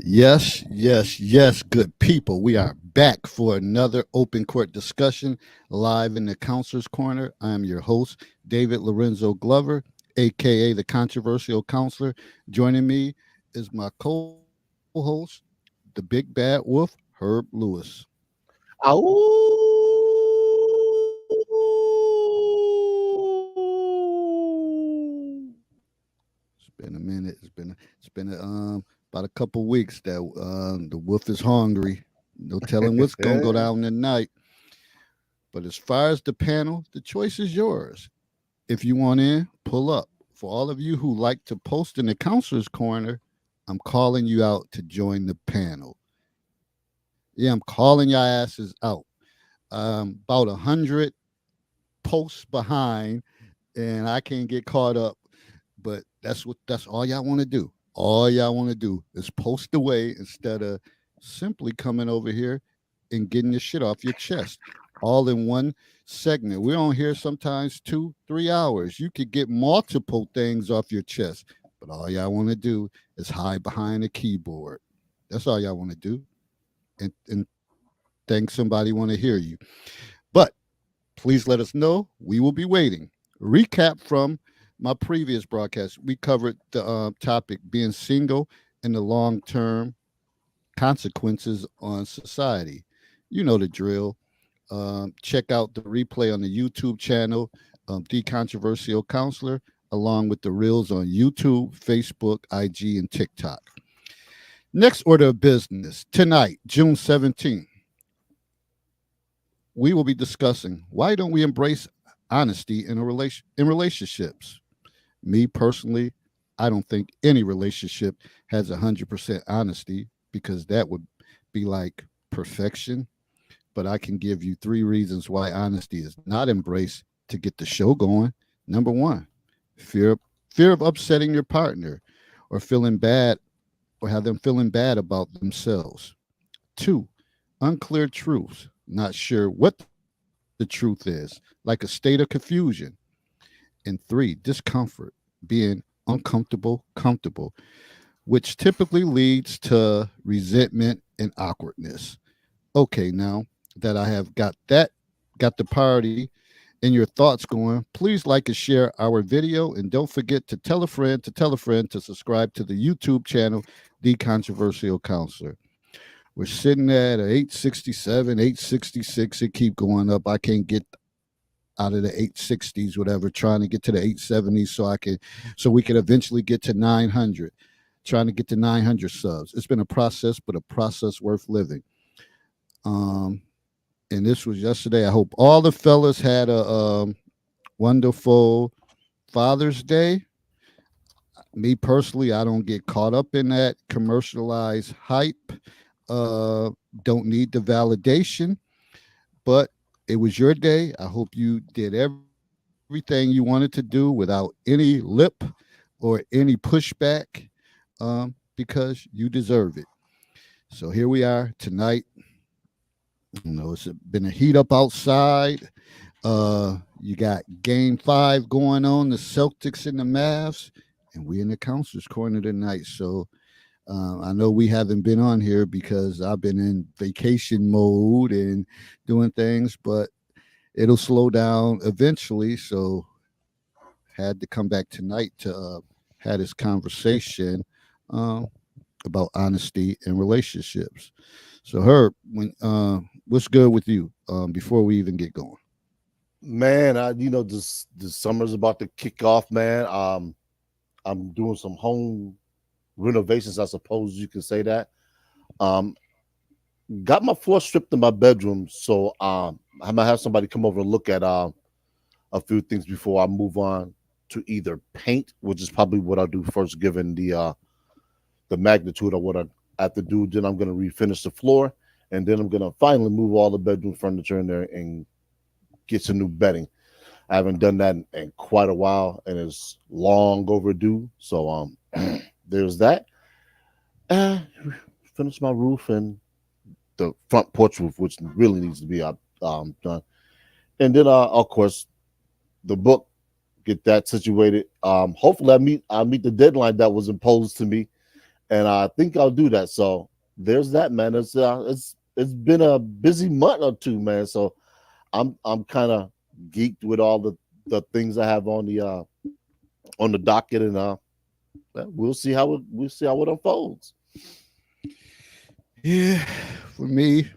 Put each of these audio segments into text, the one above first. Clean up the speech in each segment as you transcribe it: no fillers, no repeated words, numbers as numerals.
Yes, yes, yes, good people. We are back for another open court discussion live in the Counselor's Corner. I am your host, David Lorenzo Glover, aka the Controversial Counselor. Joining me is my co host, the Big Bad Wolf, Herb Lewis. Ow! It's been a minute. It's been about a couple weeks that the wolf is hungry. No telling what's gonna go down tonight. But as far as the panel, the choice is yours. If you want in, pull up. For all of you who like to post in the counselor's corner, I'm calling you out to join the panel. Yeah, I'm calling your asses out. About 100 posts behind, and I can't get caught up. But that's all y'all want to do. All y'all want to do is post away instead of simply coming over here and getting your shit off your chest all in one segment. We're on here sometimes 2, 3 hours. You could get multiple things off your chest, but all y'all want to do is hide behind a keyboard. That's all y'all want to do, and think somebody want to hear you. But please let us know. We will be waiting. Recap from my previous broadcast. We covered the topic being single and the long term consequences on society. You know the drill. Check out the replay on the YouTube channel, The Controversial Counselor, along with the reels on YouTube, Facebook, IG, and TikTok. Next order of business tonight, June 17th, we will be discussing why don't we embrace honesty in relationships. Me personally, I don't think any relationship has 100% honesty because that would be like perfection. But I can give you three reasons why honesty is not embraced to get the show going. Number one, fear fear of upsetting your partner or feeling bad or have them feeling bad about themselves. Two, unclear truths, not sure what the truth is, like a state of confusion. And three, discomfort, being uncomfortable, comfortable, which typically leads to resentment and awkwardness. Okay, now that I have got the party and your thoughts going, please like and share our video. And don't forget to tell a friend to tell a friend to subscribe to the YouTube channel, The Controversial Counselor. We're sitting at a 867, 866. It keep going up. I can't get out of the 860s, whatever, trying to get to the 870s so we can eventually get to 900, trying to get to 900 subs. It's been a process, but a process worth living. Um, and this was yesterday. I hope all the fellas had a wonderful Father's Day. Me personally, I don't get caught up in that commercialized hype. Uh, don't need the validation, but it was your day. I hope you did everything you wanted to do without any lip or any pushback, because you deserve it. So here we are tonight. You know, it's been a heat up outside. You got game 5 going on, the Celtics and the Mavs, and we in the counselor's corner tonight. So I know we haven't been on here because I've been in vacation mode and doing things, but it'll slow down eventually. So had to come back tonight to have this conversation um, about honesty in relationships. So Herb, what's good with you before we even get going? Man, this summer's about to kick off, man. I'm doing some home renovations, I suppose you can say that. Um, got my floor stripped in my bedroom, so I might have somebody come over and look at a few things before I move on to either paint, which is probably what I'll do first, given the magnitude of what I have to do. Then I'm gonna refinish the floor, and then I'm gonna finally move all the bedroom furniture in there and get some new bedding. I haven't done that in quite a while, and it's long overdue. So there's that. Uh, Finish my roof and the front porch roof, which really needs to be done. And then, of course, the book, get that situated. Hopefully, I meet the deadline that was imposed to me, and I think I'll do that. So there's that, man. It's been a busy month or two, man. So I'm kind of geeked with all the things I have on the docket, and we'll see how it unfolds. Yeah, for me,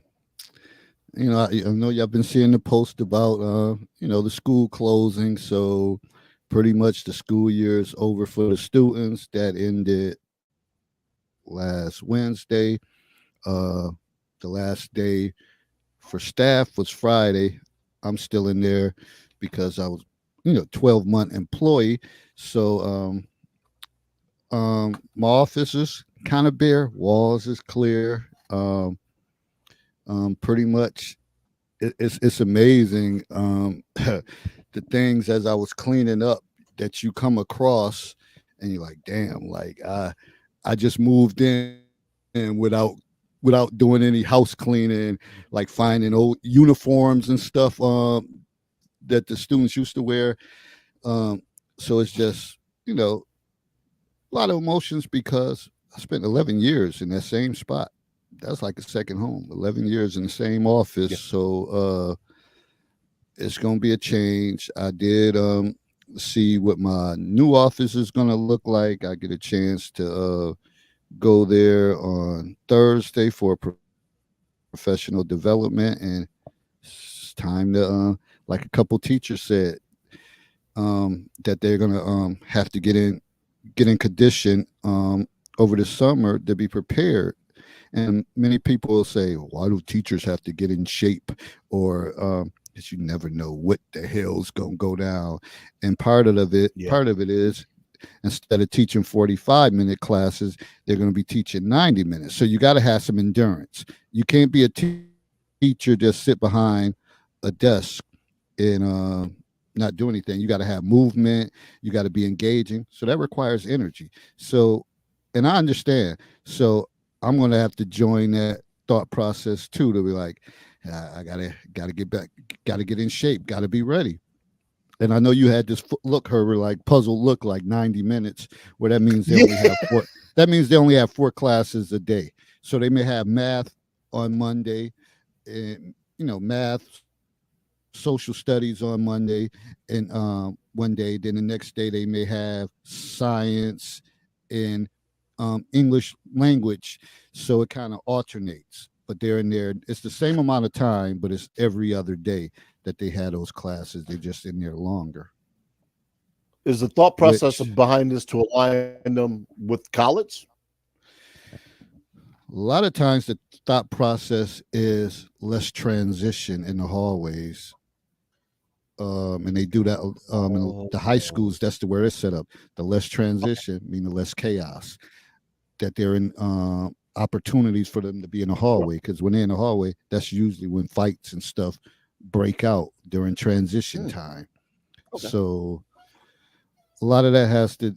I know y'all been seeing the post about the school closing. So pretty much the school year is over for the students. That ended last Wednesday. Uh, the last day for staff was Friday. I'm still in there because I was 12-month employee. So my office is kind of bare, walls is clear. Pretty much it's amazing the things as I was cleaning up that you come across, and you're like, damn, like I just moved in without doing any house cleaning, like finding old uniforms and stuff that the students used to wear. Um, so it's just a lot of emotions because I spent 11 years in that same spot. That's like a second home. 11 years in the same office. Yeah. So it's going to be a change. I did see what my new office is going to look like. I get a chance to go there on Thursday for professional development, and it's time to like a couple teachers said, that they're going to have to get in condition over the summer to be prepared. And many people will say, why do teachers have to get in shape? Or because you never know what the hell's gonna go down. And Yeah. part of it is, instead of teaching 45-minute classes, they're going to be teaching 90 minutes. So you got to have some endurance. You can't be a teacher just sit behind a desk and not do anything. You got to have movement. You got to be engaging. So that requires energy. So, and I understand. So I'm going to have to join that thought process too, to be like, I gotta get back, gotta get in shape, gotta be ready. And I know you had this look, Herbert, like puzzle look, like 90 minutes, where that means they only Yeah. have four. That means they only have four classes a day. So they may have math on Monday, and math, social studies on Monday, and one day. Then the next day they may have science and English language. So it kind of alternates. But they're in there. It's the same amount of time, but it's every other day that they had those classes. They're just in there longer. Is the thought process Which behind this to align them with college? a lot of times the thought process is less transition in the hallways. And they do that in the high Oh, schools. That's the where it's set up. The less transition, meaning less chaos. That they're in opportunities for them to be in the right. hallway. Because when they're in the hallway, that's usually when fights and stuff break out during transition Hmm, time. okay. So a lot of that has to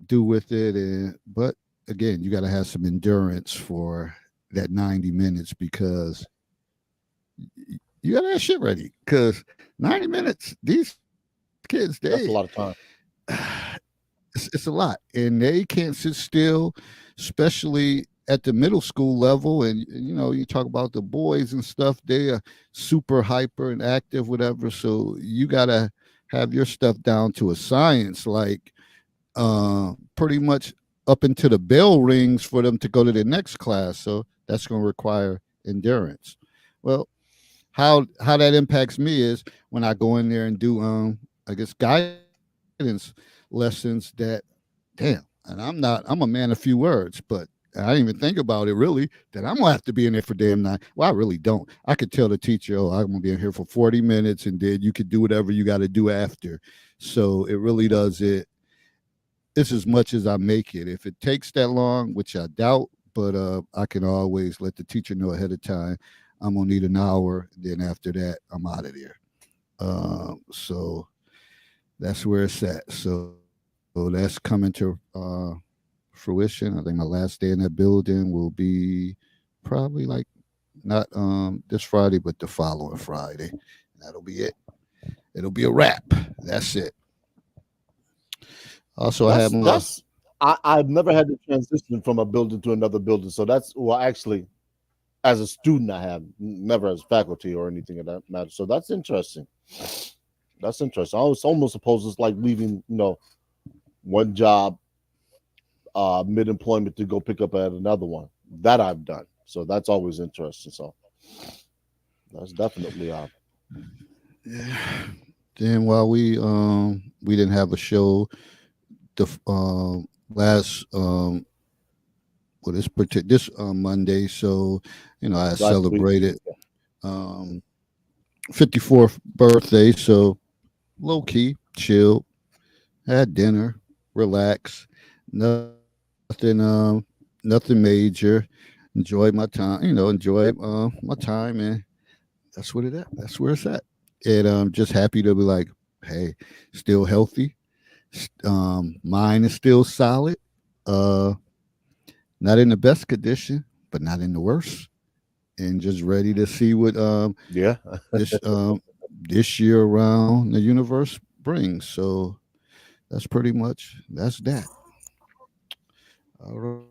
do with it. But again, you got to have some endurance for that 90 minutes, because you got to have shit ready. Because 90 minutes, these kids, That's a lot of time. it's a lot, and they can't sit still, especially at the middle school level. And you talk about the boys and stuff, they are super hyper and active, whatever. So you gotta have your stuff down to a science, like pretty much up until the bell rings for them to go to the next class. So that's going to require endurance. Well, how that impacts me is when I go in there and do I guess guidance lessons, that damn, and I'm a man of few words, but I didn't even think about it really, that I'm gonna have to be in there for damn nine. Well, I really don't. I could tell the teacher, oh, I'm gonna be in here for 40 minutes, and then you could do whatever you got to do after. So it really does it. It's as much as I make it. If it takes that long, which I doubt, but I can always let the teacher know ahead of time. I'm gonna need an hour. Then after that, I'm out of there. So that's where it's at. So that's coming to fruition. I think my last day in that building will be probably like not this Friday, but the following Friday. That'll be it. It'll be a wrap. That's it. Also, I have That's my that's I've never had to transition from a building to another building. So that's well, actually, as a student, I have never as faculty or anything of that matter. So that's interesting. That's interesting. I was almost suppose it's like leaving, one job mid employment to go pick up at another one. That I've done. So that's always interesting. So that's definitely Yeah. Then while we didn't have a show the last this Monday, so I last week. celebrated um 54th birthday, so low key, chill, had dinner, relax, nothing nothing major. Enjoyed my time, enjoyed my time, and that's where it's at. And I'm just happy to be like, hey, still healthy. Mine is still solid. Uh, not in the best condition, but not in the worst. And just ready to see what Yeah. this this year around the universe brings. So that's that. All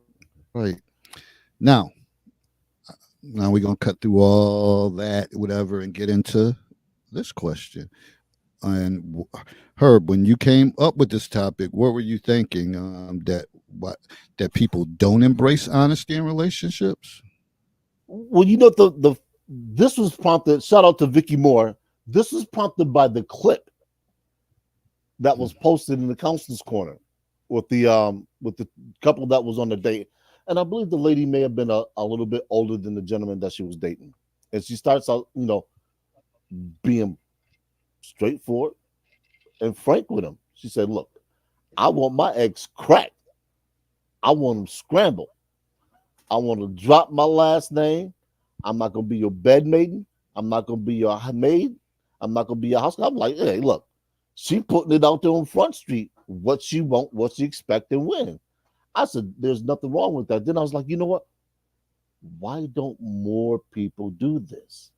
right. Now, we're gonna cut through all that, whatever, and get into this question. And Herb, when you came up with this topic, what were you thinking? That people don't embrace honesty in relationships? Well, the this was prompted. Shout out to Vicky Moore. This was prompted by the clip that was posted in the counselor's corner with the couple that was on the date, and I believe the lady may have been a little bit older than the gentleman that she was dating, and she starts out being straightforward and frank with him. She said, "Look, I want my eggs cracked. I want them scrambled. I want to drop my last name. I'm not gonna be your bed maiden. I'm not gonna be your maid. I'm not gonna be your house." I'm like, hey, look, she putting it out there on Front Street. What she want, what she expect, and when. I said, there's nothing wrong with that. Then I was like, you know what? Why don't more people do this?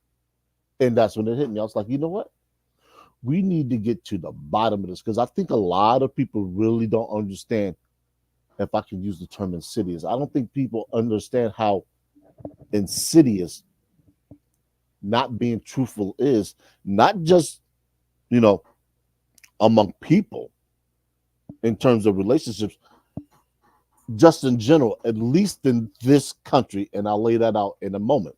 And that's when it hit me. I was like, you know what? We need to get to the bottom of this because I think a lot of people really don't understand, if I can use the term insidious. I don't think people understand how insidious not being truthful is, not just, you know, among people in terms of relationships, just in general, at least in this country. And I'll lay that out in a moment.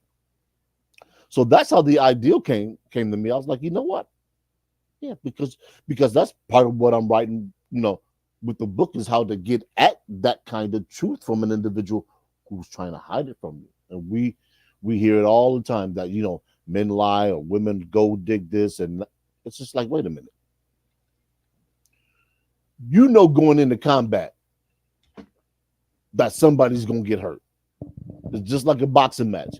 So that's how the ideal came to me. I was like, you know what? Yeah, because that's part of what I'm writing, with the book is how to get at that kind of truth from an individual who's trying to hide it from you. And we hear it all the time that men lie or women go dig this, and it's just like, wait a minute. Going into combat that somebody's gonna get hurt. It's just like a boxing match.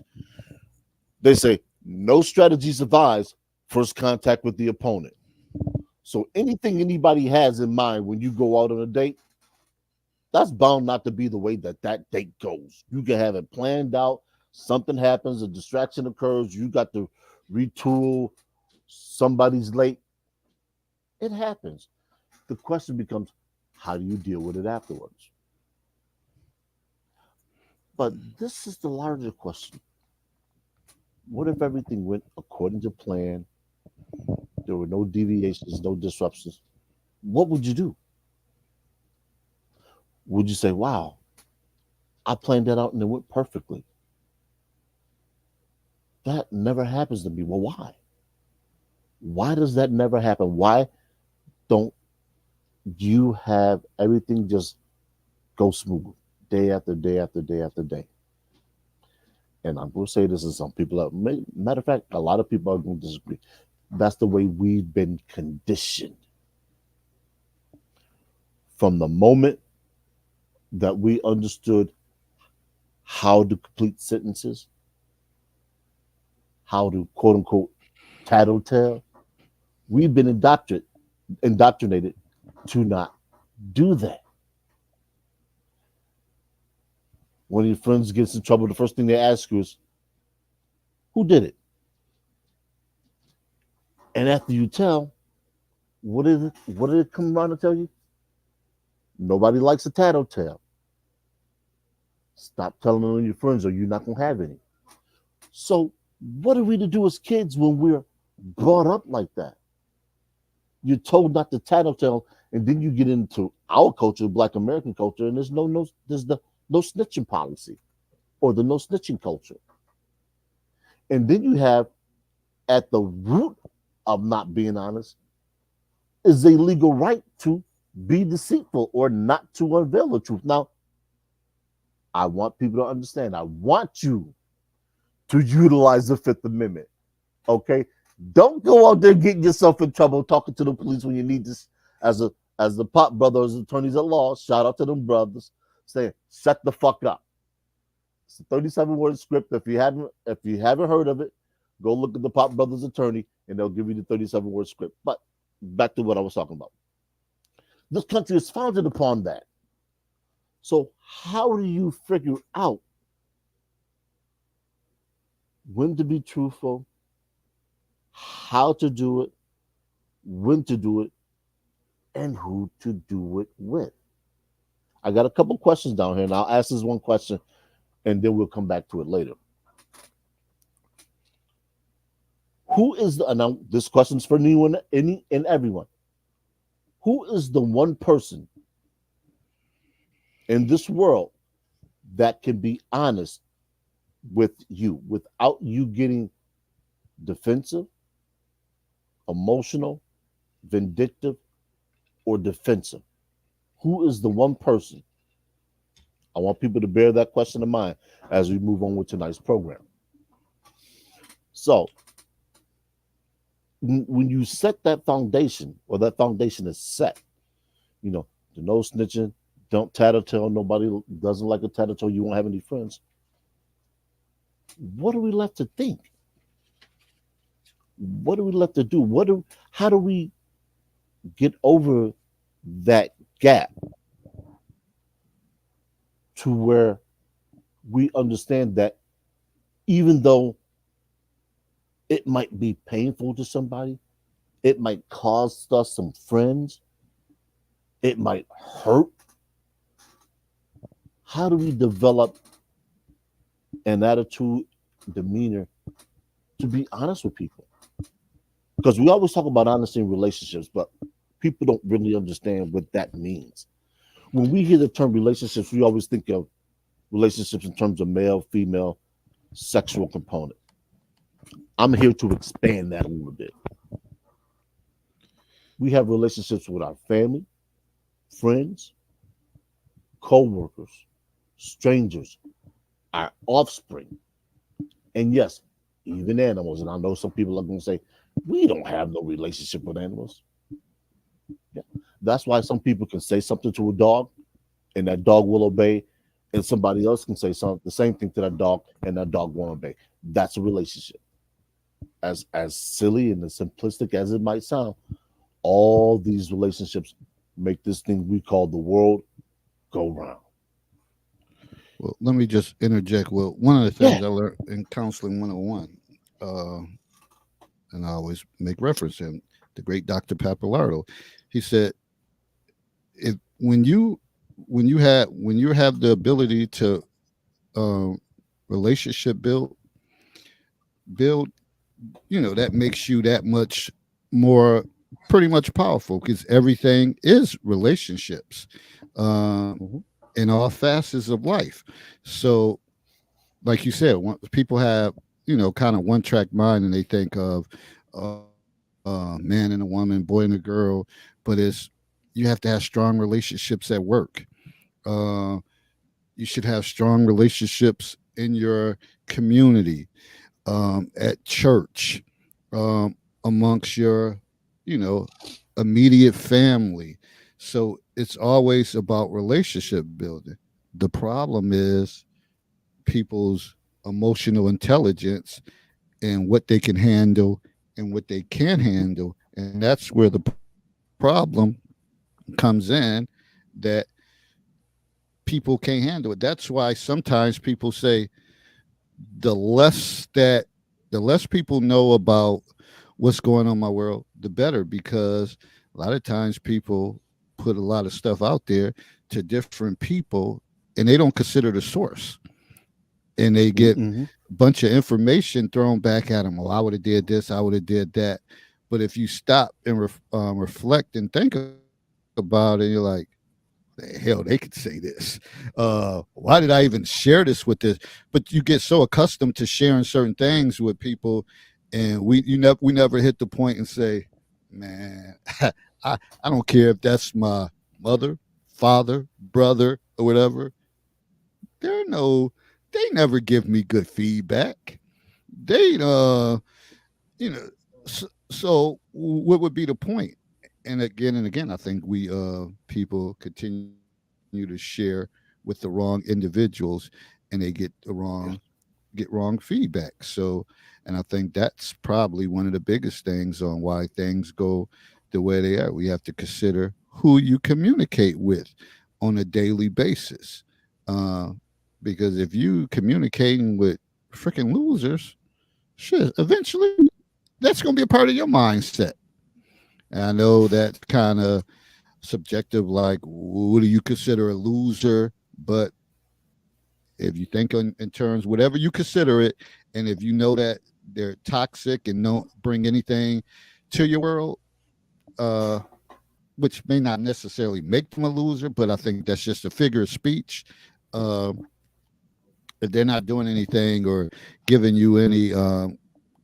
They say no strategy survives first contact with the opponent. So anything anybody has in mind when you go out on a date, that's bound not to be the way that date goes. You can have it planned out. Something happens, a distraction occurs. You got to retool. Somebody's late. It happens. The question becomes, how do you deal with it afterwards? But this is the larger question. What if everything went according to plan? There were no deviations, no disruptions. What would you do? Would you say, wow, I planned that out and it went perfectly? That never happens to me. Well, why? Why does that never happen? Why don't you have everything just go smooth day after day after day after day? And I'm going to say this to some people. Matter of fact, a lot of people are going to disagree. That's the way we've been conditioned. From the moment that we understood how to complete sentences, how to quote unquote tattletale, we've been indoctrinated to not do that. When your friends gets in trouble, the first thing they ask you is, who did it? And after you tell, what did it come around to tell you? Nobody likes a tattletale. Stop telling on your friends or you're not going to have any. So, what are we to do as kids when we're brought up like that? You're told not to tattletale, and then you get into our culture, Black American culture, and there's the no snitching policy or the no snitching culture. And then you have at the root of not being honest is a legal right to be deceitful or not to unveil the truth. Now, I want people to understand. I want you to utilize the Fifth Amendment. Okay, don't go out there getting yourself in trouble talking to the police when you need this. As the Pop brothers, attorneys at law, shout out to them brothers, saying shut the fuck up. It's a 37-word script. If you haven't heard of it, go look at the Pop brothers attorney, and they'll give you the 37-word script. But back to what I was talking about. This country is founded upon that. So how do you figure out when to be truthful, how to do it, when to do it, and who to do it with? I got a couple questions down here, and I'll ask this one question, and then we'll come back to it later. Who is the, now this question's for anyone, any and everyone. Who is the one person in this world that can be honest with you without you getting defensive, emotional, vindictive, or defensive? Who is the one person? I want people to bear that question in mind as we move on with tonight's program. So, when you set that foundation, or that foundation is set, you know, the no snitching, don't tattletale, nobody doesn't like a tattletale, you won't have any friends. What are we left to think? What are we left to do? How do we get over that gap to where we understand that even though it might be painful to somebody, it might cost us some friends, it might hurt. How do we develop an attitude, demeanor to be honest with people? Because we always talk about honesty in relationships, but people don't really understand what that means. When we hear the term relationships, we always think of relationships in terms of male, female, sexual component. I'm here to expand that a little bit. We have relationships with our family, friends, co-workers, strangers, our offspring, and yes, even animals. And I know some people are going to say, we don't have no relationship with animals. Yeah. That's why some people can say something to a dog and that dog will obey, and somebody else can say the same thing to that dog and that dog won't obey. That's a relationship. As silly and as simplistic as it might sound, all these relationships make this thing we call the world go round. Well, let me just interject. Well, one of the things I learned in Counseling 101, and I always make reference to him, the great Dr. Pappalardo, he said, if when you have the ability to relationship build, that makes you that much more pretty much powerful, because everything is relationships in all facets of life. So like you said, people have kind of one track mind, and they think of man and a woman, boy and a girl, but you have to have strong relationships at work. You should have strong relationships in your community, at church, amongst your, immediate family. So it's always about relationship building. The problem is people's emotional intelligence and what they can handle and what they can't handle. And that's where the problem comes in, that people can't handle it. That's why sometimes people say the less people know about what's going on in my world, the better, because a lot of times people put a lot of stuff out there to different people, and they don't consider the source, and they get Mm-hmm. a bunch of information thrown back at them. Oh, I would have did this, I would have did that. But if you stop and reflect and think about it, you're like, hell, they could say this. Why did I even share this with this? But you get so accustomed to sharing certain things with people, and we never hit the point and say, man, I don't care if that's my mother, father, brother, or whatever. They're no, they never give me good feedback. They you know, so what would be the point? And again, I think we people continue to share with the wrong individuals, and they get wrong feedback. So, and I think that's probably one of the biggest things on why things go the way they are. We have to consider who you communicate with on a daily basis, uh, because if you communicating with freaking losers, shit, eventually that's going to be a part of your mindset. And I know that kind of subjective, like, what do you consider a loser? But if you think in terms, whatever you consider it, and if you know that they're toxic and don't bring anything to your world, uh, which may not necessarily make them a loser, but I think that's just a figure of speech. Uh, if they're not doing anything or giving you any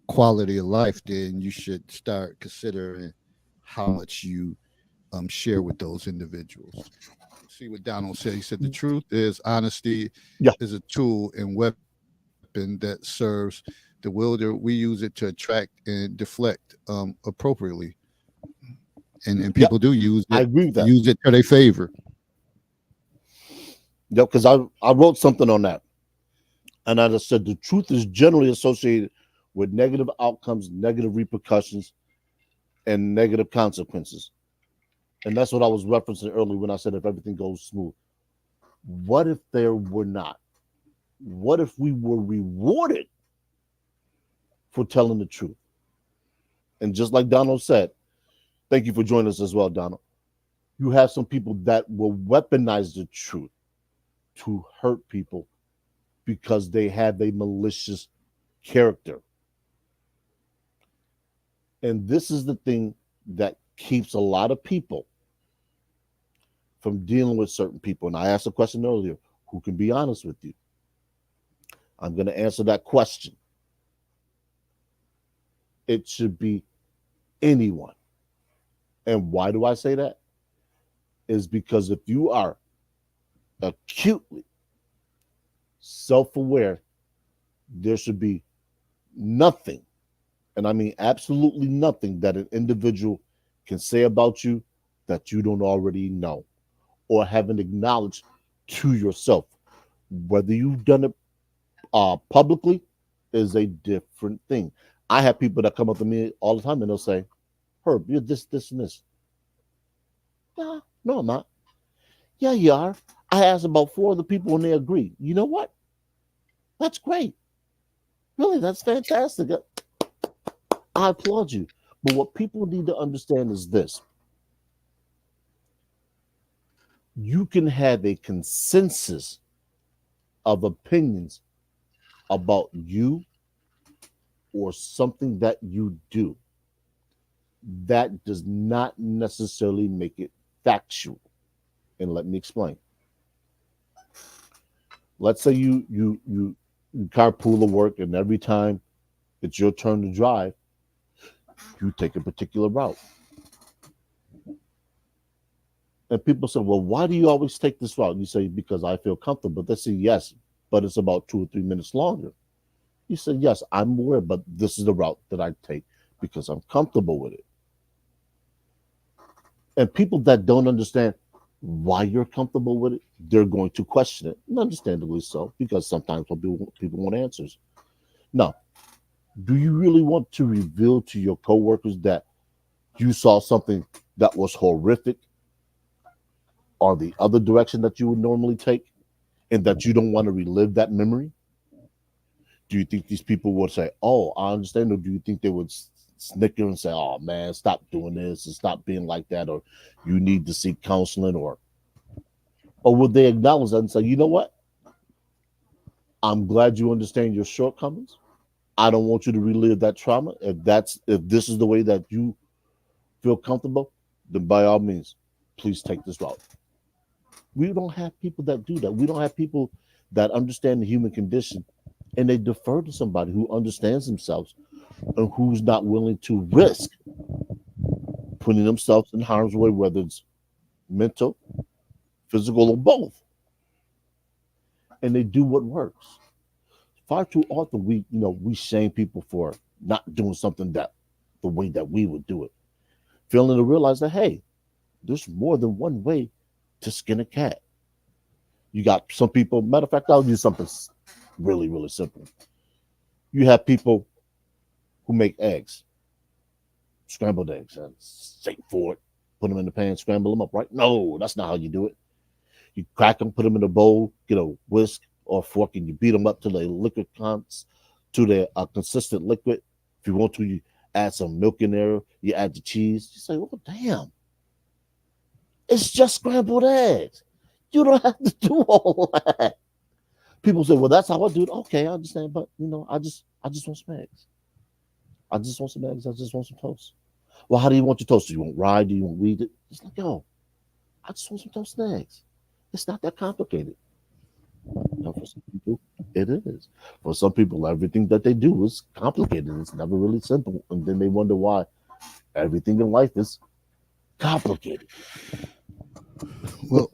quality of life, then you should start considering how much you share with those individuals. See what Donald said. He said the truth is honesty Yeah. is a tool and weapon that serves the wielder. We use it to attract and deflect appropriately, and Yeah, people do I agree with that. use it to their favor. Yeah, because I wrote something on that, and I just said the truth is generally associated with negative outcomes, negative repercussions, and negative consequences. And that's what I was referencing earlier when I said if everything goes smooth. What if there were not? What if we were rewarded for telling the truth? And just like Donald said, thank you for joining us as well, Donald. You have some people that will weaponize the truth to hurt people because they have a malicious character. And this is the thing that keeps a lot of people from dealing with certain people. And I asked a question earlier, who can be honest with you? I'm going to answer that question. It should be anyone. And why do I say that? Is because if you are acutely self-aware, there should be nothing, and I mean absolutely nothing, that an individual can say about you that you don't already know or haven't acknowledged to yourself. Whether you've done it publicly is a different thing. I have people that come up to me all the time and they'll say, Herb, you're this, and this. No, I'm not. Yeah, you are. I asked about 4 other people and they agree. You know what? That's great. Really, that's fantastic. I applaud you. But what people need to understand is this: you can have a consensus of opinions about you or something that you do. That does not necessarily make it factual. And let me explain. Let's say you carpool to work, and every time it's your turn to drive, you take a particular route. And people say, well, why do you always take this route? You say, because I feel comfortable. They say, yes, but it's about 2 or 3 minutes longer. You say, yes, I'm aware, but this is the route that I take because I'm comfortable with it. And people that don't understand why you're comfortable with it, they're going to question it. And understandably so, because sometimes people want answers. Now, do you really want to reveal to your coworkers that you saw something that was horrific or the other direction that you would normally take, and that you don't want to relive that memory? Do you think these people would say, oh, I understand, or do you think they would snicker and say, "Oh man, stop doing this and stop being like that," or "You need to seek counseling," or would they acknowledge that and say, "You know what? I'm glad you understand your shortcomings. I don't want you to relive that trauma. If this is the way that you feel comfortable, then by all means, please take this route." We don't have people that do that. We don't have people that understand the human condition and they defer to somebody who understands themselves and who's not willing to risk putting themselves in harm's way, whether it's mental, physical, or both. And they do what works. Far too often we shame people for not doing something that the way that we would do it. Failing to realize that, hey, there's more than one way to skin a cat. You got some people, matter of fact, I'll do something really, really simple. You have people who make eggs, scrambled eggs, and say for it, put them in the pan, scramble them up, right? No, that's not how you do it. You crack them, put them in a bowl, get a whisk or a fork, and you beat them up to their liquid to their consistent liquid. If you want to, you add some milk in there, you add the cheese. You say, oh, damn. It's just scrambled eggs. You don't have to do all that. People say, well, that's how I do it. Okay, I understand, but I just want some eggs. I just want some eggs. I just want some toast. Well, how do you want your toast? Do you want rye? Do you want wheat? It's like, yo, I just want some toast and eggs. It's not that complicated. Now, for some people, it is. For some people, everything that they do is complicated. It's never really simple. And then they wonder why everything in life is complicated. Well,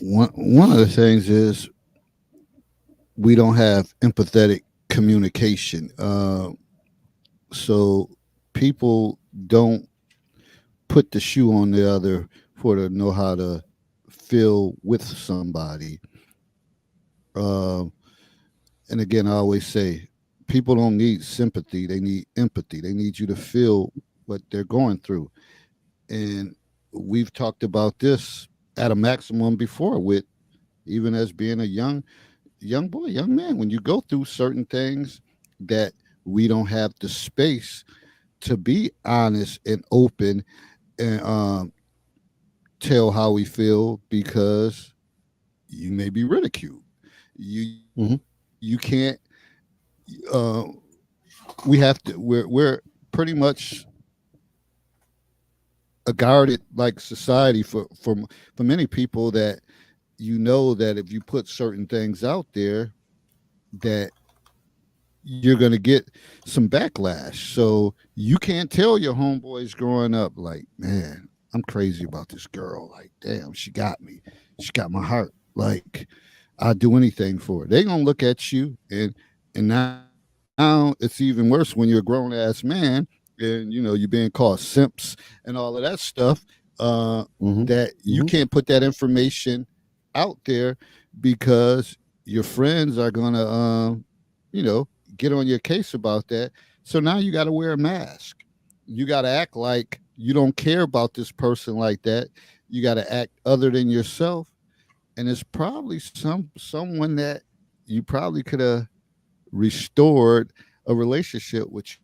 one of the things is we don't have empathetic communication. So people don't put the shoe on the other for to know how to feel with somebody. Uh, and again, I always say people don't need sympathy, they need empathy. They need you to feel what they're going through. And we've talked about this at a maximum before with even as being a young boy, young man, when you go through certain things that we don't have the space to be honest and open and tell how we feel because you may be ridiculed. You Mhm. you can't. Uh, we have to. We're pretty much a guarded like society for many people that that if you put certain things out there that you're going to get some backlash. So you can't tell your homeboys growing up like, man, I'm crazy about this girl. Like, damn, she got me. She got my heart. Like, I'd do anything for her. They gonna look at you and now it's even worse when you're a grown ass man and you're being called simps and all of that stuff. Mhm. That you Mhm. can't put that information out there because your friends are gonna you know, get on your case about that. So now you got to wear a mask. You got to act like you don't care about this person like that. You got to act other than yourself. And it's probably someone that you probably could have restored a relationship which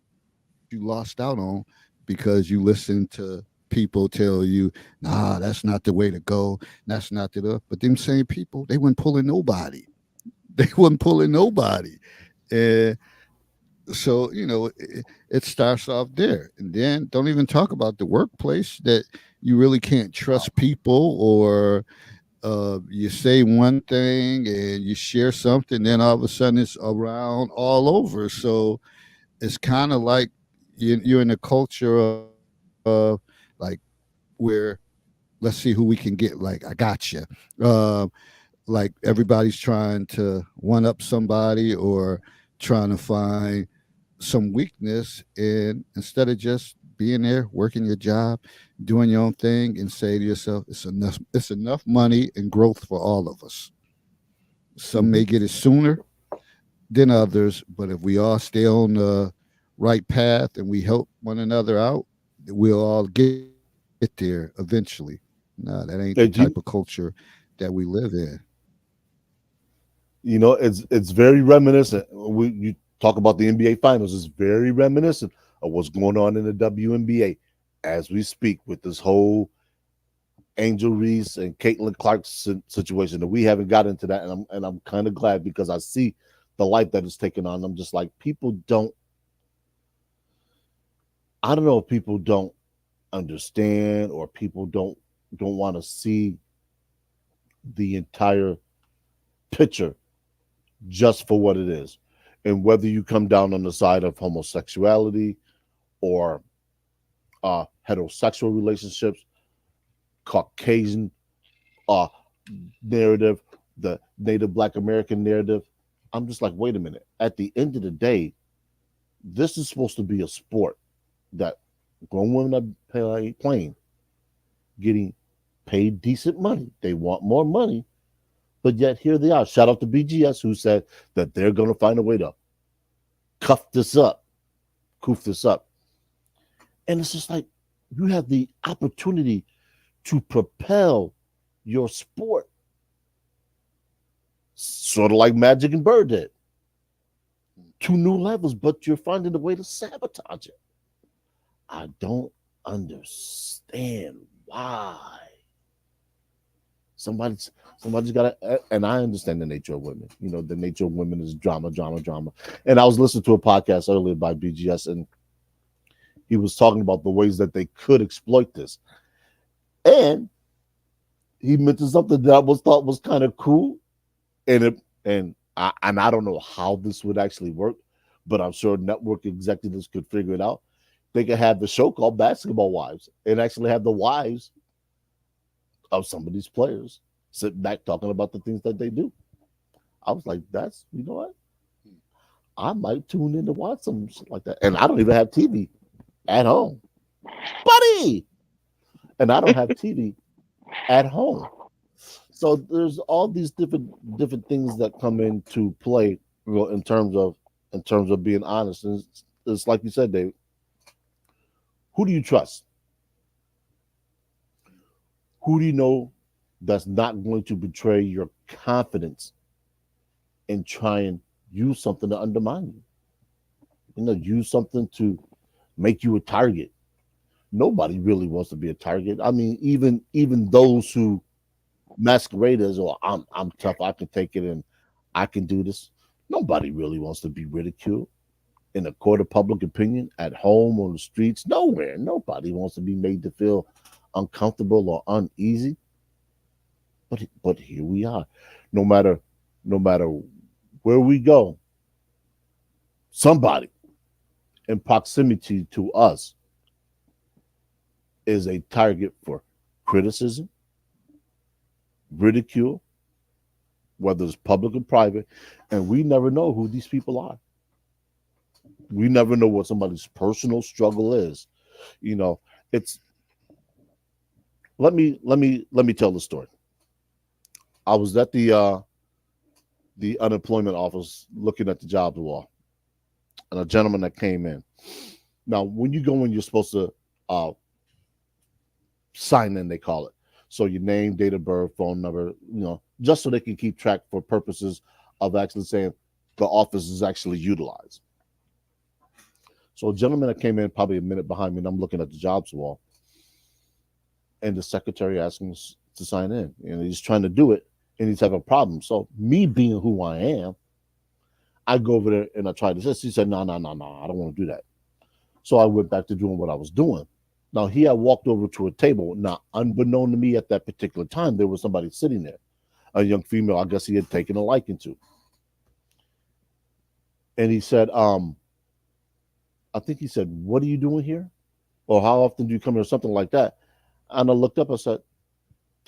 you lost out on because you listened to people tell you, nah, that's not the way to go. That's not but them same people, they weren't pulling nobody. They weren't pulling nobody. And so it starts off there, and then don't even talk about the workplace that you really can't trust people, or you say one thing and you share something, then all of a sudden it's around all over. So it's kind of like you're in a culture of like where let's see who we can get, like I got you. uh, like everybody's trying to one up somebody or trying to find some weakness, and instead of just being there working your job, doing your own thing, and say to yourself, it's enough money and growth for all of us. Some Mhm. may get it sooner than others, but if we all stay on the right path and we help one another out, we'll all get there eventually. No, that ain't the type of And culture that we live in. it's very reminiscent. You talk about the NBA Finals. It's very reminiscent of what's going on in the WNBA as we speak with this whole Angel Reese and Caitlin Clark situation. That we haven't got into that, and I'm kind of glad because I see the life that it's taken on. I'm just like, people don't. I don't know if people don't understand or people don't want to see the entire picture just for what it is. And whether you come down on the side of homosexuality or heterosexual relationships, Caucasian narrative, the Native Black American narrative, I'm just like, wait a minute. At the end of the day, this is supposed to be a sport that grown women are playing, getting paid decent money. They want more money, but yet here they are. Shout out to BGS who said that they're going to find a way to coof this up. And it's just like, you have the opportunity to propel your sport, sort of like Magic and Bird did, to new levels, but you're finding a way to sabotage it. I don't understand why. Somebody's got to, and I understand the nature of women. You know, the nature of women is drama. And I was listening to a podcast earlier by BGS, and he was talking about the ways that they could exploit this. And he mentioned something that I thought was kind of cool. And I don't know how this would actually work, but I'm sure network executives could figure it out. They could have the show called Basketball Wives and actually have the wives of some of these players sitting back talking about the things that they do. I was like, that's, you know what? I might tune in to watch some shit like that. And I don't even have TV at home, buddy. And I don't have TV at home. So there's all these different things that come into play, you know, in terms of being honest. And it's like you said, Dave. Who do you trust? Who do you know that's not going to betray your confidence and try and use something to undermine you? You know, use something to make you a target. Nobody really wants to be a target. I mean, even those who masquerade as, "Oh, I'm tough, I can take it, and I can do this." Nobody really wants to be ridiculed in a court of public opinion, at home, on the streets, nowhere. Nobody wants to be made to feel uncomfortable or uneasy. But here we are. No matter where we go, somebody in proximity to us is a target for criticism, ridicule, whether it's public or private, and we never know who these people are. We never know what somebody's personal struggle is. You know, it's let me tell the story. I was at the unemployment office looking at the jobs wall, and a gentleman that came in. Now, when you go in, you're supposed to sign in, they call it. So your name, date of birth, phone number, you know, just so they can keep track for purposes of actually saying the office is actually utilized. So a gentleman that came in probably a minute behind me, and I'm looking at the jobs wall, and the secretary asked him to sign in, and he's trying to do it, and he's having a problem. So me being who I am, I go over there and I tried this. He said, no, I don't want to do that. So I went back to doing what I was doing. Now he had walked over to a table. Now, unbeknown to me at that particular time, there was somebody sitting there, a young female. I guess he had taken a liking to. And he said, I think he said, "What are you doing here?" Or "How often do you come here?" Something like that. And I looked up, I said,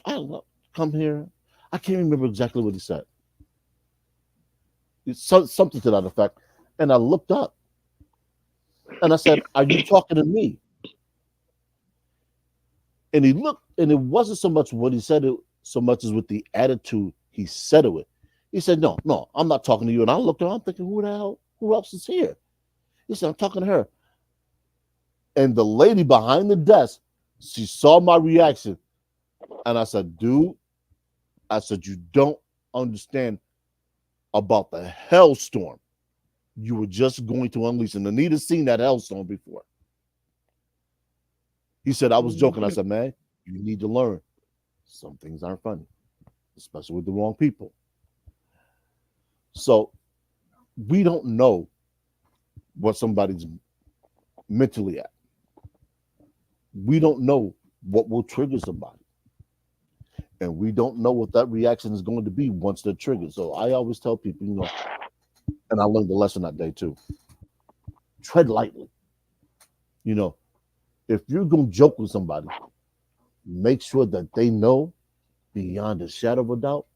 "I don't know, come here." I can't remember exactly what he said. It's something to that effect. And I looked up and I said, "Are you talking to me?" And he looked, and it wasn't so much what he said, so much as with the attitude he said it with. He said, no, I'm not talking to you. And I looked around thinking, who the hell, who else is here? He said, I'm talking to her. And the lady behind the desk, she saw my reaction. And I said, dude, you don't understand about the hellstorm you were just going to unleash. And Anita's seen that Hellstone before. He said, I was joking. I said, man, you need to learn. Some things aren't funny, especially with the wrong people. So we don't know what somebody's mentally at. We don't know what will trigger somebody. And we don't know what that reaction is going to be once they're triggered. So I always tell people, and I learned the lesson that day too. Tread lightly. If you're going to joke with somebody, make sure that they know beyond a shadow of a doubt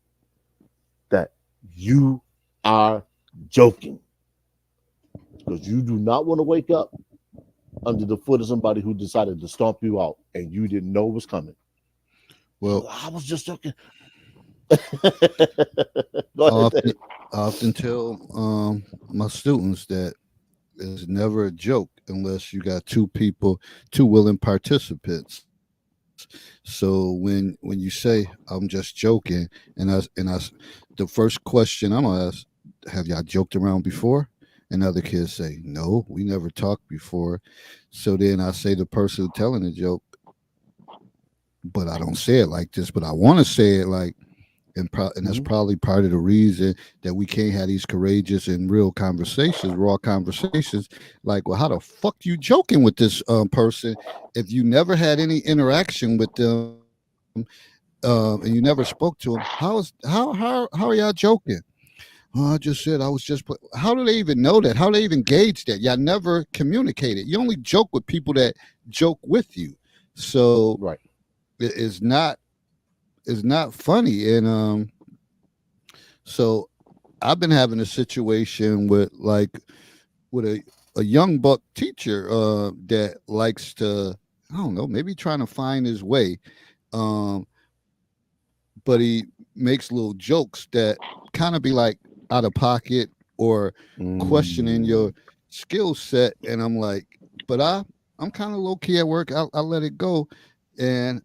that you are joking. Because you do not want to wake up under the foot of somebody who decided to stomp you out and you didn't know it was coming. Well, I was just joking. often tell my students that it's never a joke unless you got two willing participants. So when you say I'm just joking, the first question I'm gonna ask, have y'all joked around before? And other kids say, no, we never talked before. So then I say the person telling the joke, but I don't say it like this, but I want to say it like, and that's probably part of the reason that we can't have these courageous and real conversations, raw conversations. Like, well, how the fuck you joking with this person if you never had any interaction with them and you never spoke to them? How are y'all joking? Oh, I just said I was just. How do they even know that? How do they even gauge that? Y'all never communicated. You only joke with people that joke with you. So right. It's not funny. And so I've been having a situation with a young buck teacher that likes to, I don't know, maybe trying to find his way. But he makes little jokes that kind of be like out of pocket or questioning your skill set. And I'm like, but I'm kind of low key at work. I'll let it go. And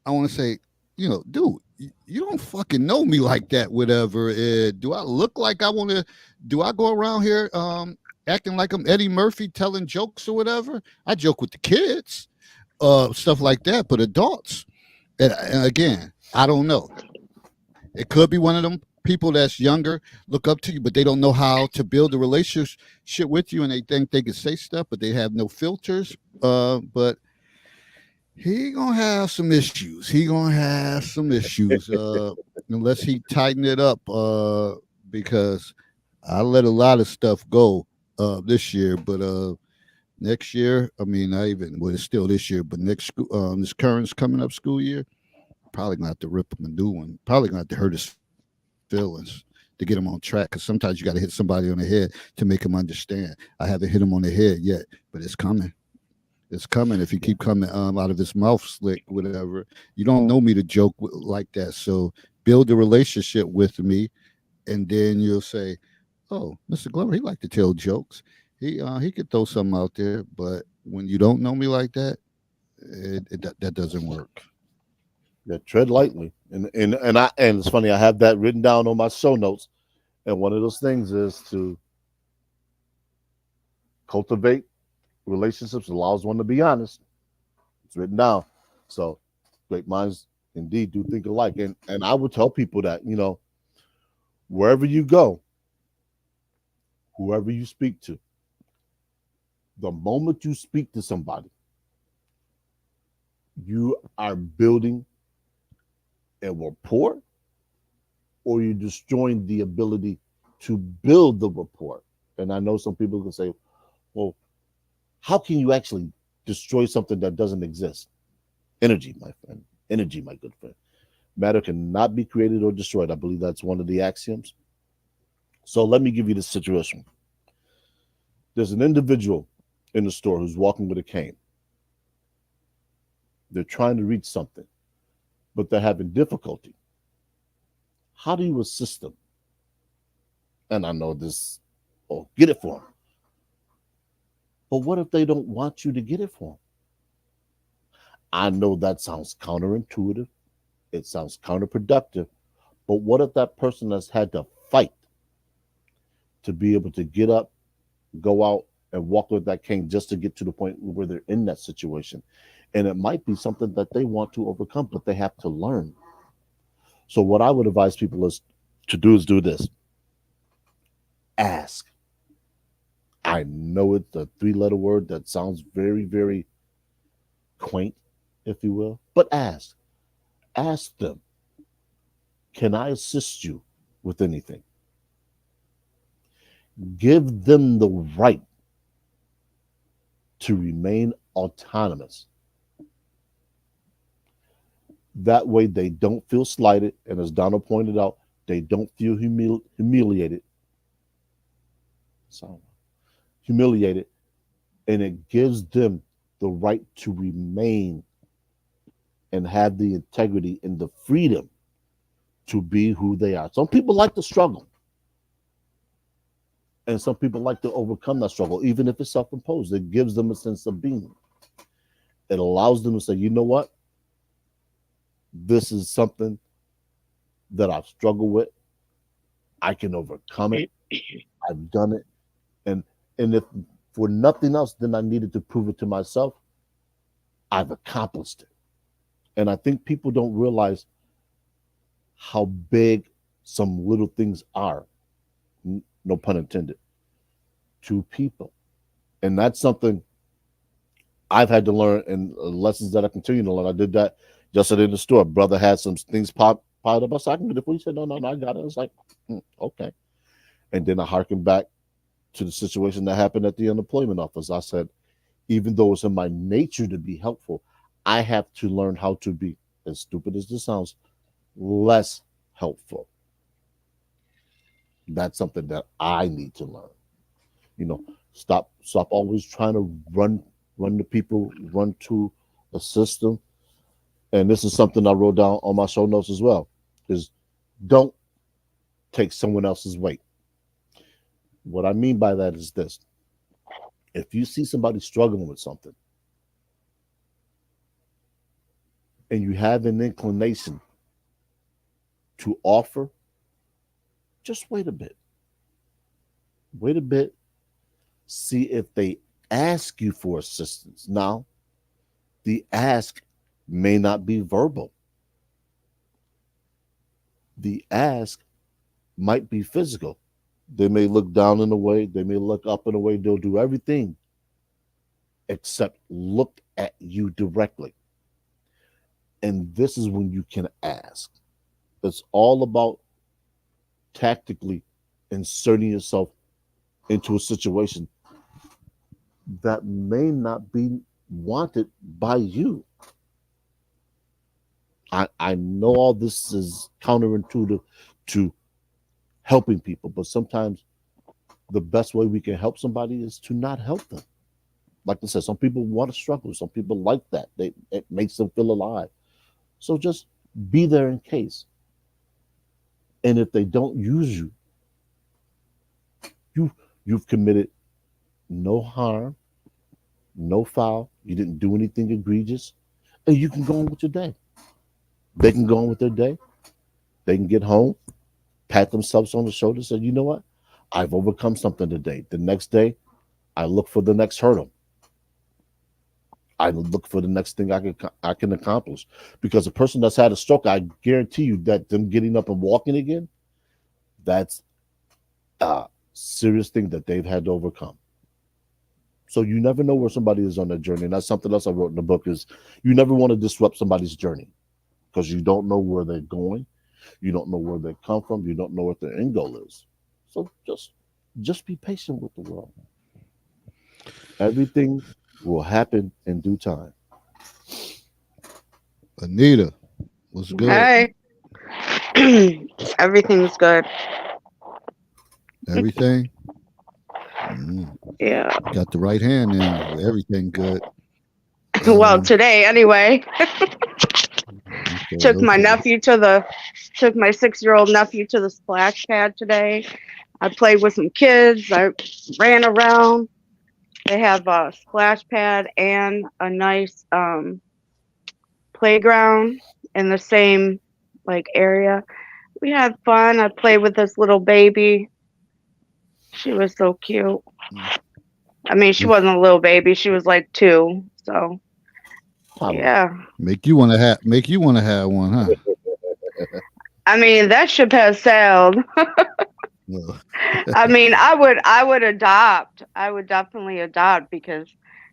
I want to say, dude, you don't fucking know me like that, whatever. Do I look like I want to? Do I go around here acting like I'm Eddie Murphy telling jokes or whatever? I joke with the kids, stuff like that, but adults, and again, I don't know. It could be one of them people that's younger, look up to you, but they don't know how to build a relationship with you, and they think they can say stuff, but they have no filters. But he gonna have some issues. He gonna have some issues unless he tighten it up. Because I let a lot of stuff go this year, but next year, I mean, it's still this year, but this current coming up school year, probably gonna have to rip him a new one. Probably gonna have to hurt his feelings to get him on track. Because sometimes you got to hit somebody on the head to make him understand. I haven't hit him on the head yet, but it's coming. It's coming if you keep coming out of his mouth slick, whatever. You don't know me to joke like that. So build a relationship with me, and then you'll say, "Oh, Mr. Glover, he like to tell jokes. He could throw something out there." But when you don't know me like that, that doesn't work. Yeah, tread lightly, and it's funny. I have that written down on my show notes, and one of those things is to cultivate relationships allows one to be honest. It's written down. So great minds indeed do think alike. And I would tell people that, wherever you go, whoever you speak to, the moment you speak to somebody, you are building a rapport or you're destroying the ability to build the rapport. And I know some people can say, well, how can you actually destroy something that doesn't exist? Energy, my friend. Energy, my good friend. Matter cannot be created or destroyed. I believe that's one of the axioms. So let me give you this situation. There's an individual in the store who's walking with a cane. They're trying to reach something, but they're having difficulty. How do you assist them? And I know this, get it for them. But what if they don't want you to get it for them? I know that sounds counterintuitive. It sounds counterproductive. But what if that person has had to fight to be able to get up go out and walk with that cane just to get to the point where they're in that situation. And it might be something that they want to overcome, but they have to learn. So what I would advise people is do this. Ask. I know it's a three-letter word that sounds very, very quaint, if you will, but ask. Ask them, can I assist you with anything? Give them the right to remain autonomous. That way they don't feel slighted, and as Donald pointed out, they don't feel humiliated. Sorry. Humiliated, and it gives them the right to remain and have the integrity and the freedom to be who they are. Some people like to struggle, and some people like to overcome that struggle, even if it's self-imposed. It gives them a sense of being. It allows them to say, you know what? This is something that I've struggled with. I can overcome it. I've done it. And if for nothing else, then I needed to prove it to myself. I've accomplished it. And I think people don't realize how big some little things are, no pun intended, to people. And that's something I've had to learn, and lessons that I continue to learn. I did that yesterday in the store. Brother had some things piled up. I said, I can get it for you. He said, no, I got it. I was like, okay. And then I harkened back to the situation that happened at the unemployment office. I said, even though it's in my nature to be helpful, I have to learn how to be, as stupid as this sounds, less helpful. That's something that I need to learn. You know, stop always trying to run to people, run to a system. And this is something I wrote down on my show notes as well, is don't take someone else's weight. What I mean by that is this. If you see somebody struggling with something and you have an inclination to offer, just wait a bit. Wait a bit. See if they ask you for assistance. Now, the ask may not be verbal. The ask might be physical. They may look down in a way, they may look up in a way, they'll do everything except look at you directly. And this is when you can ask. It's all about tactically inserting yourself into a situation that may not be wanted by you. I know all this is counterintuitive to helping people, but sometimes the best way we can help somebody is to not help them. Like I said, some people want to struggle. Some people like that. It makes them feel alive. So just be there in case. And if they don't use you, you've committed no harm, no foul. You didn't do anything egregious, and you can go on with your day. They can go on with their day. They can get home, pat themselves on the shoulder, say, you know what? I've overcome something today. The next day, I look for the next hurdle. I look for the next thing I can accomplish. Because a person that's had a stroke, I guarantee you that them getting up and walking again, that's a serious thing that they've had to overcome. So you never know where somebody is on their journey. And that's something else I wrote in the book is you never want to disrupt somebody's journey because you don't know where they're going. You don't know where they come from. You don't know what their end goal is. So just be patient with the world. Everything will happen in due time. Anita, what's good? Hey. Everything's good. Everything? Mm, Yeah. got the right hand in. Everything good. Well, today anyway. Okay, Took my okay. nephew took my 6-year-old nephew to the splash pad today. I played with some kids. I ran around. They have a splash pad and a nice playground in the same area. We had fun. I played with this little baby. She was so cute. I mean, she wasn't a little baby. She was like 2. So Probably. yeah. Make you want to have one, huh? I mean, that ship has sailed. Well, I mean, I would adopt. I would definitely adopt because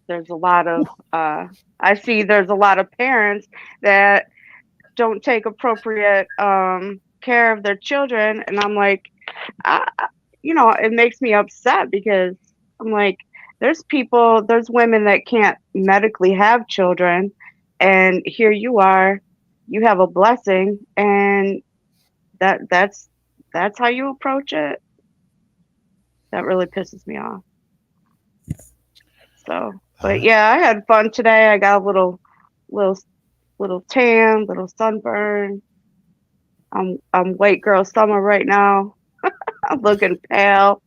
there's a lot of I see there's a lot of parents that don't take appropriate care of their children, and I'm like, it makes me upset because I'm like, there's women that can't medically have children, and here you are, you have a blessing, and that's how you approach it. That really pisses me off. So, but yeah, I had fun today. I got a little tan, little sunburn. I'm white girl summer right now. I'm looking pale.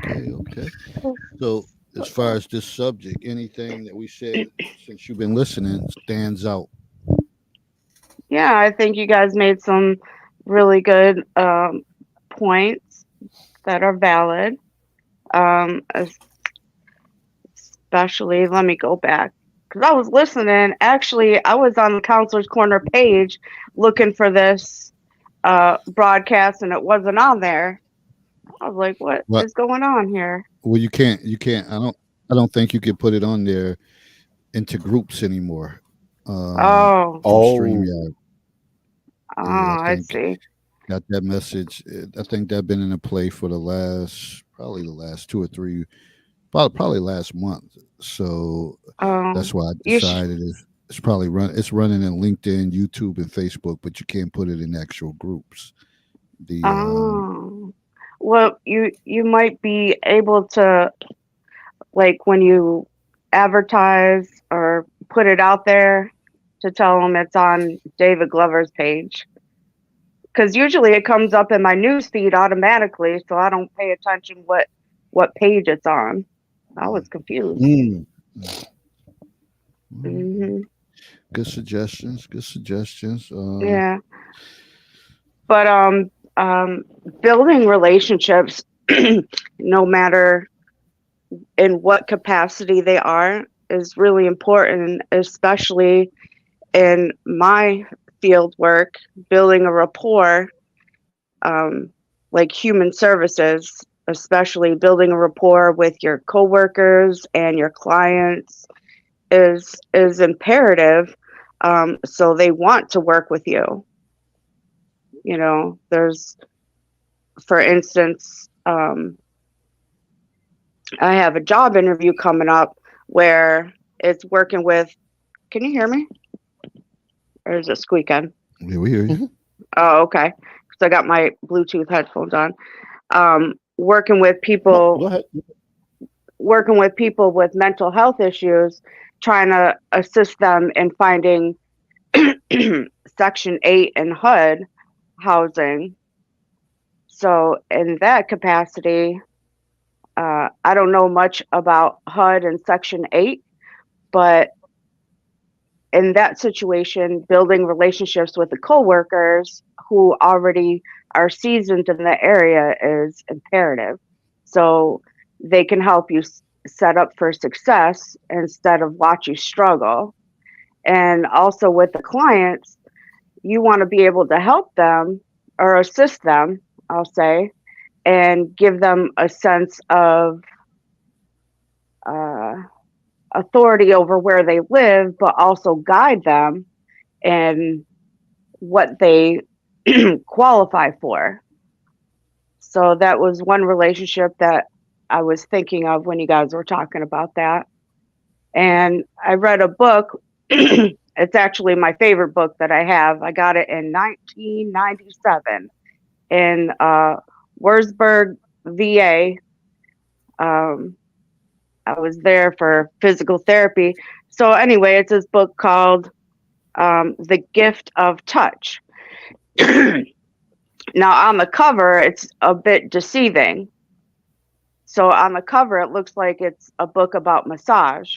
Okay. So, as far as this subject, anything that we said since you've been listening stands out? Yeah, I think you guys made some really good points that are valid. Especially, let me go back because I was listening. Actually, I was on the Counselor's Corner page looking for this broadcast, and it wasn't on there. I was like, "What is going on here?" Well, you can't. I don't think you can put it on there into groups anymore. Oh, StreamYard. I see. Got that message. I think that's been in a play for probably the last 2 or 3, probably last month. So that's why I decided it's probably it's running in LinkedIn, YouTube, and Facebook, but you can't put it in actual groups. Well, you might be able to, like, when you advertise or put it out there, to tell them it's on David Glover's page. Because usually it comes up in my news feed automatically, so I don't pay attention what page it's on. I was confused. Mm-hmm. Good suggestions. Yeah, but building relationships, no matter in what capacity they are, is really important, especially in my field work, building a rapport, like human services, especially building a rapport with your coworkers and your clients is imperative. So they want to work with you. There's, for instance, I have a job interview coming up where it's working with, can you hear me? Or is it squeaking? Yeah, we hear you. Oh, okay. So I got my Bluetooth headphones on. Working with people. Go ahead. Working with people with mental health issues, trying to assist them in finding Section 8 and HUD housing. So in that capacity, I don't know much about HUD and Section 8, but in that situation, building relationships with the coworkers who already are seasoned in the area is imperative. So they can help you set up for success instead of watch you struggle. And also with the clients, you want to be able to help them or assist them, I'll say, and give them a sense of authority over where they live, but also guide them in what they qualify for. So that was one relationship that I was thinking of when you guys were talking about that. And I read a book. It's actually my favorite book that I have. I got it in 1997 in Wurzburg, VA. I was there for physical therapy. So anyway, it's this book called The Gift of Touch. Now on the cover, it's a bit deceiving. So on the cover, it looks like it's a book about massage.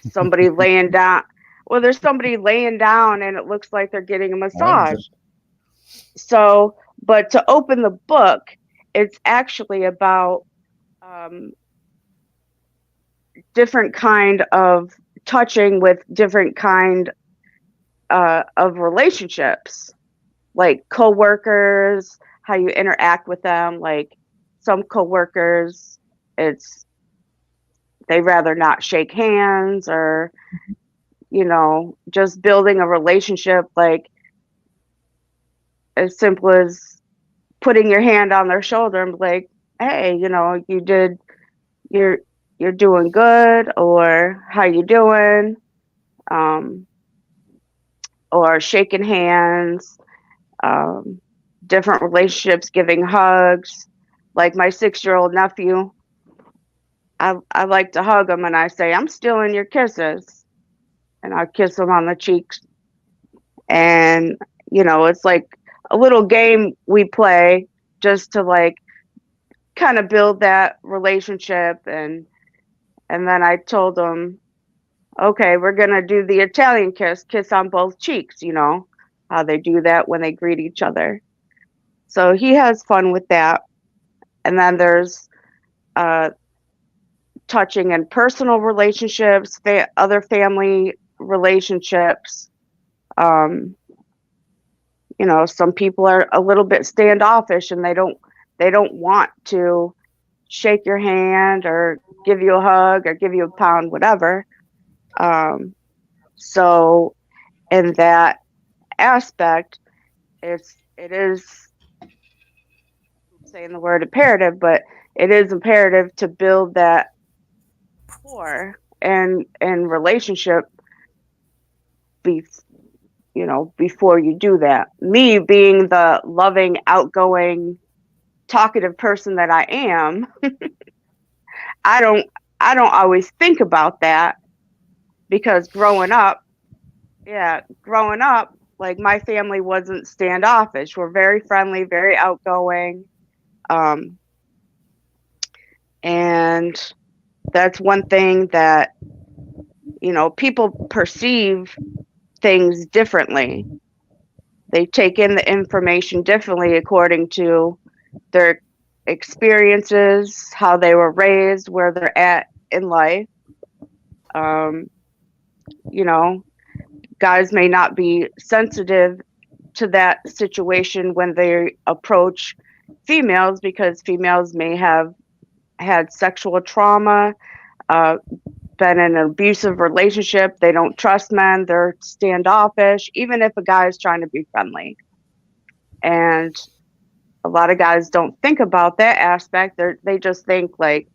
There's somebody laying down. Well, there's somebody laying down and it looks like they're getting a massage. So, but to open the book, it's actually about different kind of touching with different kind of relationships, like coworkers, how you interact with them. Like some coworkers, it's they rather not shake hands, or just building a relationship, like as simple as putting your hand on their shoulder and be like, hey, you're you're doing good, or how you doing, um, or shaking hands, um, different relationships, giving hugs. Like my 6-year-old nephew, I like to hug him and I say, I'm stealing your kisses. And I kiss him on the cheeks. And, it's like a little game we play just to like kind of build that relationship. And then I told him, okay, we're going to do the Italian kiss on both cheeks, how they do that when they greet each other. So he has fun with that. And then there's touching in personal relationships, other family relationships. Some people are a little bit standoffish and they don't want to shake your hand or give you a hug or give you a pound, whatever. So in that aspect, it is saying the word imperative, but it is imperative to build that core and relationship before you do that. Me being the loving, outgoing, talkative person that I am, I don't always think about that, because growing up, like my family wasn't standoffish. We're very friendly, very outgoing. And that's one thing that, people perceive things differently. They take in the information differently according to their experiences, how they were raised, where they're at in life. Guys may not be sensitive to that situation when they approach females, because females may have had sexual trauma, been in an abusive relationship. They don't trust men. They're standoffish, even if a guy is trying to be friendly. And a lot of guys don't think about that aspect. They just think like,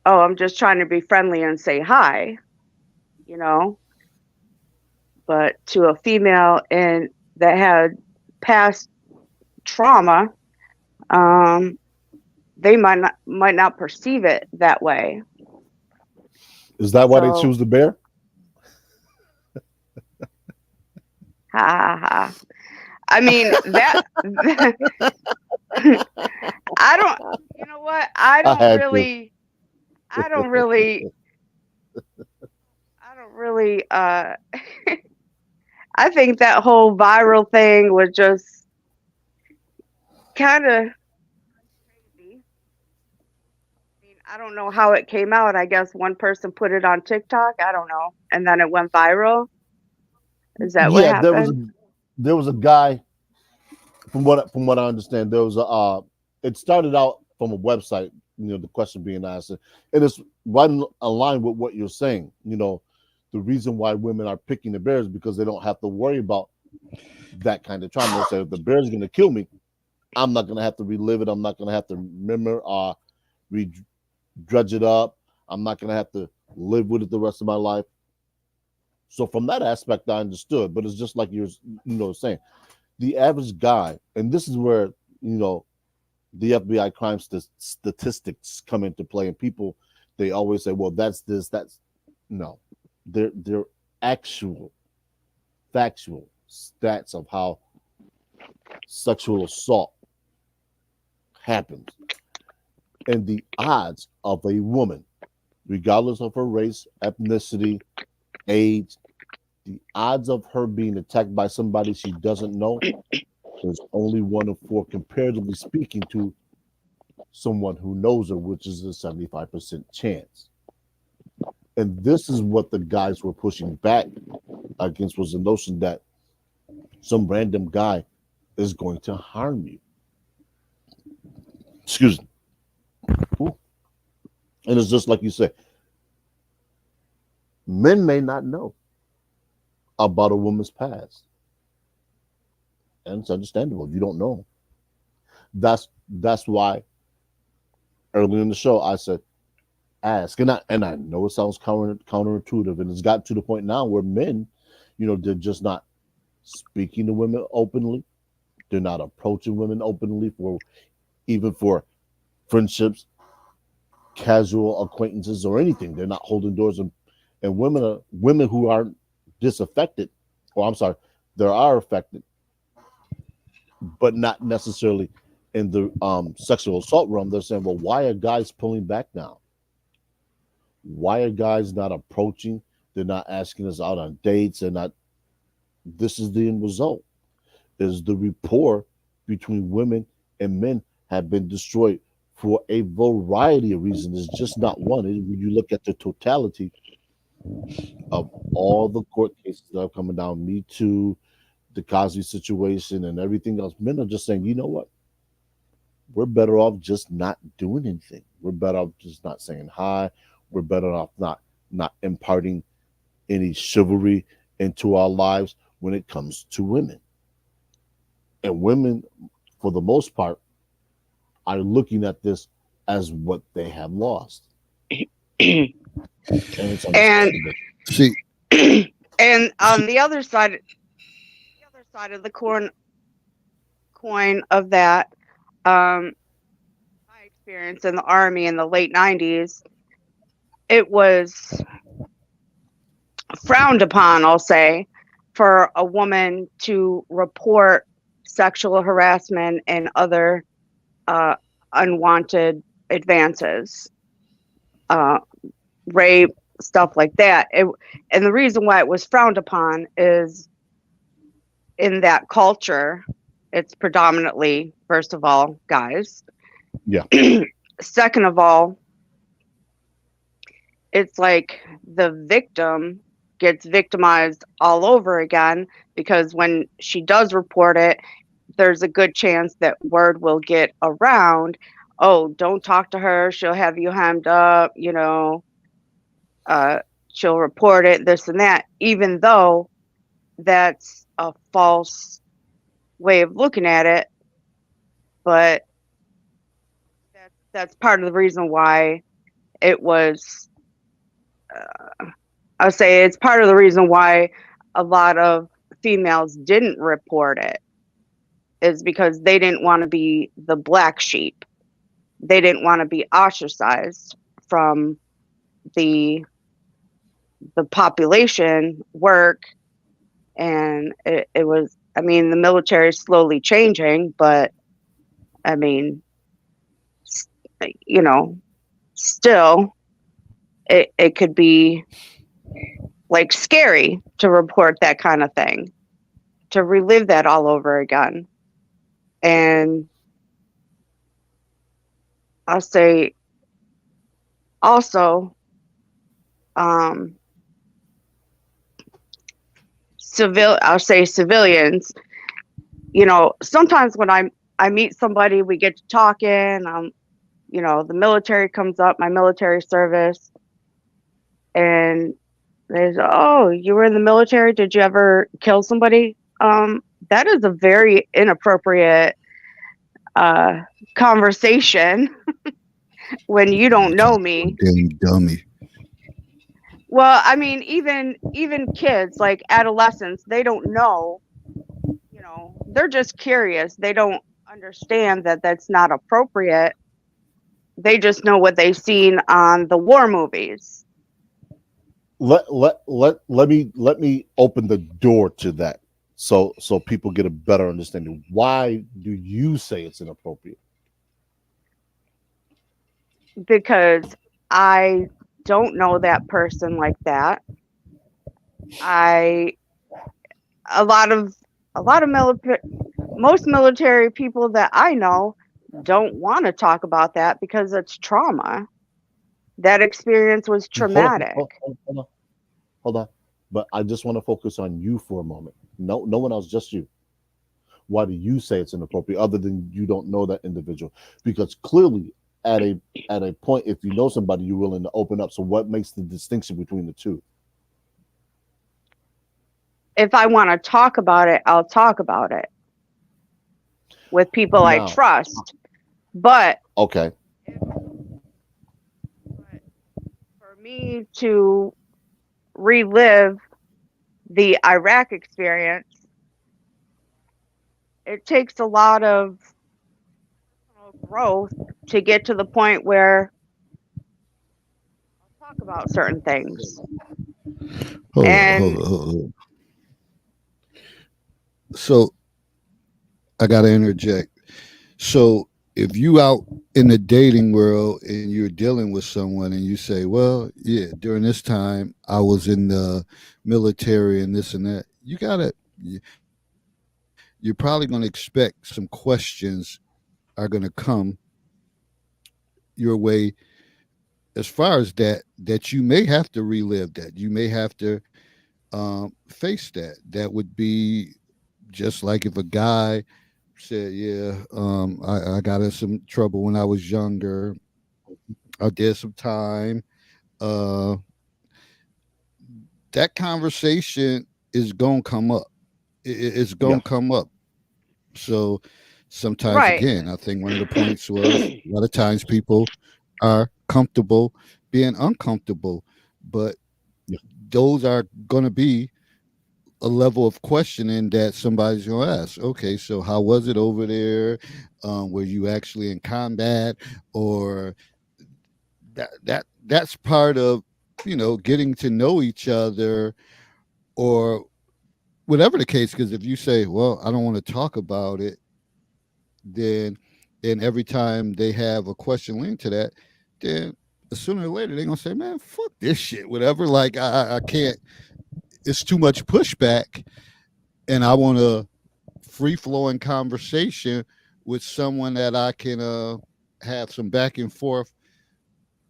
oh, I'm just trying to be friendly and say hi, But to a female that had past trauma, they might not perceive it that way. Is that why they choose the bear? Ha ha ha. I mean, that I don't, you know what? I don't really I think that whole viral thing was just kind of crazy. I mean, I don't know how it came out. I guess one person put it on TikTok. I don't know. And then it went viral. Is that what happened? There was a guy, from what I understand, there was it started out from a website, the question being asked, and it's right in line with what you're saying. The reason why women are picking the bears, because they don't have to worry about that kind of trauma. They say, if the bear is going to kill me, I'm not going to have to relive it. I'm not going to have to remember, dredge it up. I'm not going to have to live with it the rest of my life. So from that aspect, I understood. But it's just like you're saying, the average guy, and this is where the FBI crime statistics come into play, and people, they always say, well, that's no. They're actual, factual stats of how sexual assault happens. And the odds of a woman, regardless of her race, ethnicity, age, the odds of her being attacked by somebody she doesn't know is only 1 in 4, comparatively speaking, to someone who knows her, which is a 75% chance. And this is what the guys were pushing back against, was the notion that some random guy is going to harm you. Excuse me. Ooh. And it's just like you said, men may not know about a woman's past. And it's understandable. You don't know. That's why earlier in the show I said ask. And I know it sounds counterintuitive, and it's gotten to the point now where men, they're just not speaking to women openly. They're not approaching women openly even for friendships, casual acquaintances, or anything. They're not holding doors, and women who are disaffected, or I'm sorry, they are affected, but not necessarily in the sexual assault realm. They're saying, well, why are guys pulling back now? Why are guys not approaching? They're not asking us out on dates. They're not. This is the end result. Is the rapport between women and men have been destroyed for a variety of reasons. It's just not one. When you look at the totality of all the court cases that are coming down, Me Too, the Cosby situation, and everything else, men are just saying, you know what? We're better off just not doing anything. We're better off just not saying hi. We're better off not imparting any chivalry into our lives when it comes to women. And women, for the most part, are looking at this as what they have lost. And it's understandable. See, and on the other side of the coin of that, my experience in the Army in the late 90s, it was frowned upon, I'll say, for a woman to report sexual harassment and other unwanted advances, rape, stuff like that. And the reason why it was frowned upon is, in that culture, it's predominantly, first of all, guys. Yeah. Second of all, it's like the victim gets victimized all over again, because when she does report it, there's a good chance that word will get around. Oh, don't talk to her. She'll have you hemmed up, she'll report it, this and that, even though that's a false way of looking at it. But that's part of the reason why it was, I'll say it's part of the reason why a lot of females didn't report it, is because they didn't want to be the black sheep. They didn't want to be ostracized from the population work. And it was, the military is slowly changing, but still it could be like scary to report that kind of thing, to relive that all over again. And I'll say also, civilians, sometimes when I meet somebody, we get to talking, the military comes up, my military service, and they say, oh, you were in the military, did you ever kill somebody? That is a very inappropriate conversation when you don't know me. Damn dummy. Well, even kids, like adolescents, they don't know, they're just curious. They don't understand that that's not appropriate. They just know what they've seen on the war movies. Let me open the door to that, so people get a better understanding. Why do you say it's inappropriate? Because I don't know that person like that. Most military people that I know don't want to talk about that because it's trauma. That experience was traumatic. Hold on. But I just want to focus on you for a moment. No one else, just you. Why do you say it's inappropriate other than you don't know that individual? Because clearly at a point, if you know somebody, you're willing to open up. So what makes the distinction between the two? If I want to talk about it, I'll talk about it with people I Now, trust. But okay. for me to relive the Iraq experience, it takes a lot of growth to get to the point where I'll talk about certain things. Hold on, And hold on. So I gotta interject. So if you out in the dating world and you're dealing with someone and you say, well, yeah, during this time I was in the military and this and that, you're probably going to expect some questions are going to come your way as far as that you may have to relive, that you may have to face that would be just like if a guy said, yeah, I got in some trouble when I was younger, I did some time. uh that conversation is gonna come up. It's Yeah. gonna come up. So sometimes, right. again, I think one of the points was a lot of times people are comfortable being uncomfortable, but Yeah. those are going to be a level of questioning that somebody's going to ask. Okay, so how was it over there? Were you actually in combat? Or that's part of, getting to know each other, or whatever the case. Because if you say, well, I don't want to talk about it, then and every time they have a question linked to that, then sooner or later they're gonna say, man, fuck this shit, whatever. Like I can't, it's too much pushback, and I want a free flowing conversation with someone that I can have some back and forth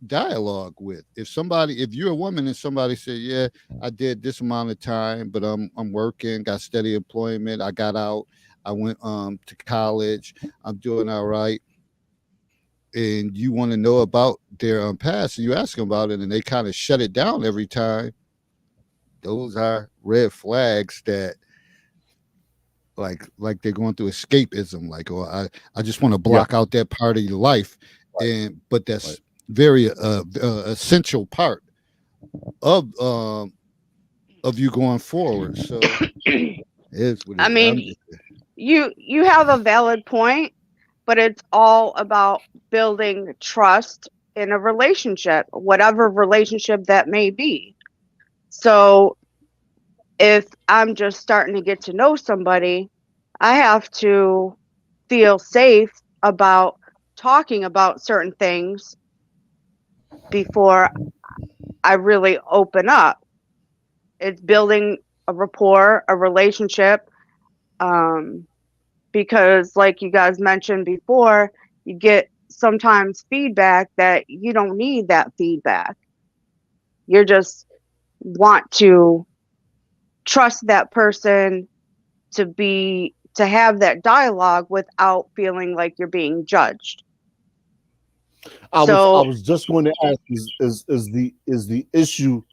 dialogue with. If you're a woman and somebody said, yeah, I did this amount of time, but I'm working, got steady employment, I got out, I went to college, I'm doing all right, and you want to know about their past, and you ask them about it, and they kind of shut it down every time, those are red flags that like they're going through escapism, like, or I just want to Yeah. block out that part of your life. Right. But that's Right. very essential part of you going forward. So it's what it I is. mean, you have a valid point, but it's all about building trust in a relationship, whatever relationship that may be. So if I'm just starting to get to know somebody, I have to feel safe about talking about certain things before I really open up. It's building a rapport, a relationship, um, because, like you guys mentioned before, you get sometimes feedback that you don't need that feedback. You just want to trust that person to have that dialogue without feeling like you're being judged. I So was just going to ask, is the issue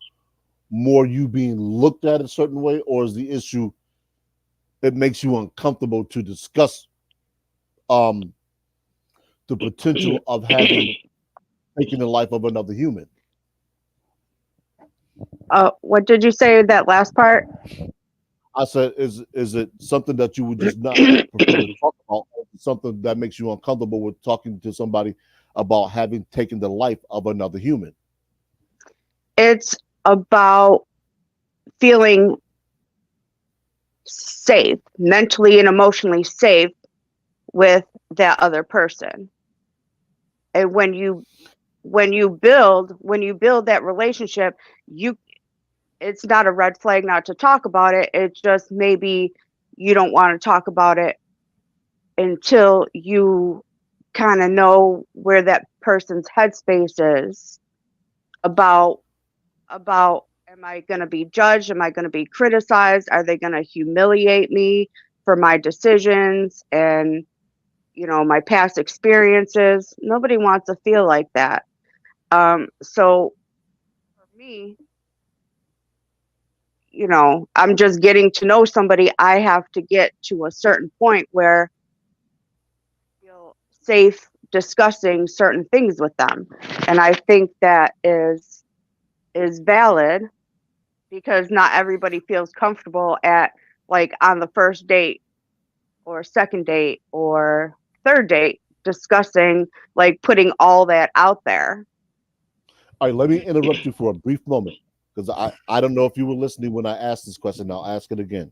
more you being looked at a certain way, or is the issue it makes you uncomfortable to discuss the potential of having taken the life of another human? what did you say that last part? I said, is it something that you would just not prefer to talk about, or something that makes you uncomfortable with talking to somebody about having taken the life of another human? It's about feeling safe, mentally and emotionally safe with that other person. And when you build that relationship, it's not a red flag not to talk about it. It's just maybe you don't want to talk about it until you kind of know where that person's headspace is about am I going to be judged? Am I going to be criticized? Are they going to humiliate me for my decisions and, you know, my past experiences? Nobody wants to feel like that. So for me, you know, I'm just getting to know somebody. I have to get to a certain point where I feel safe discussing certain things with them. And I think that is valid, because not everybody feels comfortable at, like, on the first date or second date or third date discussing, like, putting all that out there. All right, let me interrupt you for a brief moment because I don't know if you were listening when I asked this question. I'll ask it again.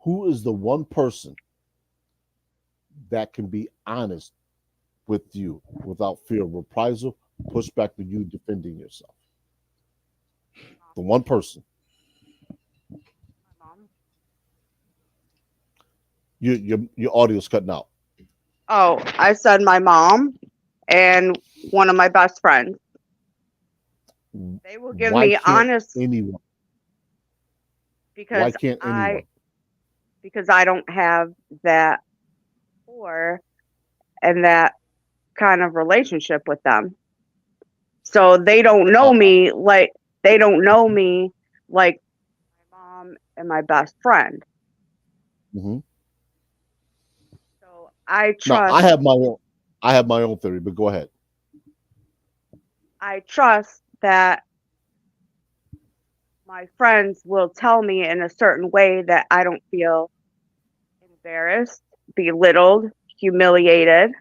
Who is the one person that can be honest with you without fear of reprisal, pushback to you defending yourself? The one person. My mom. Your audio's cutting out. Oh, I said my mom and one of my best friends. They will give Why me can't honest, anyone? because Why can't anyone? because I don't have that rapport and that kind of relationship with them. So they don't know me like my mom and my best friend. Mm-hmm. So I No, trust I have my own theory, but go ahead. I trust that my friends will tell me in a certain way that I don't feel embarrassed, belittled, humiliated,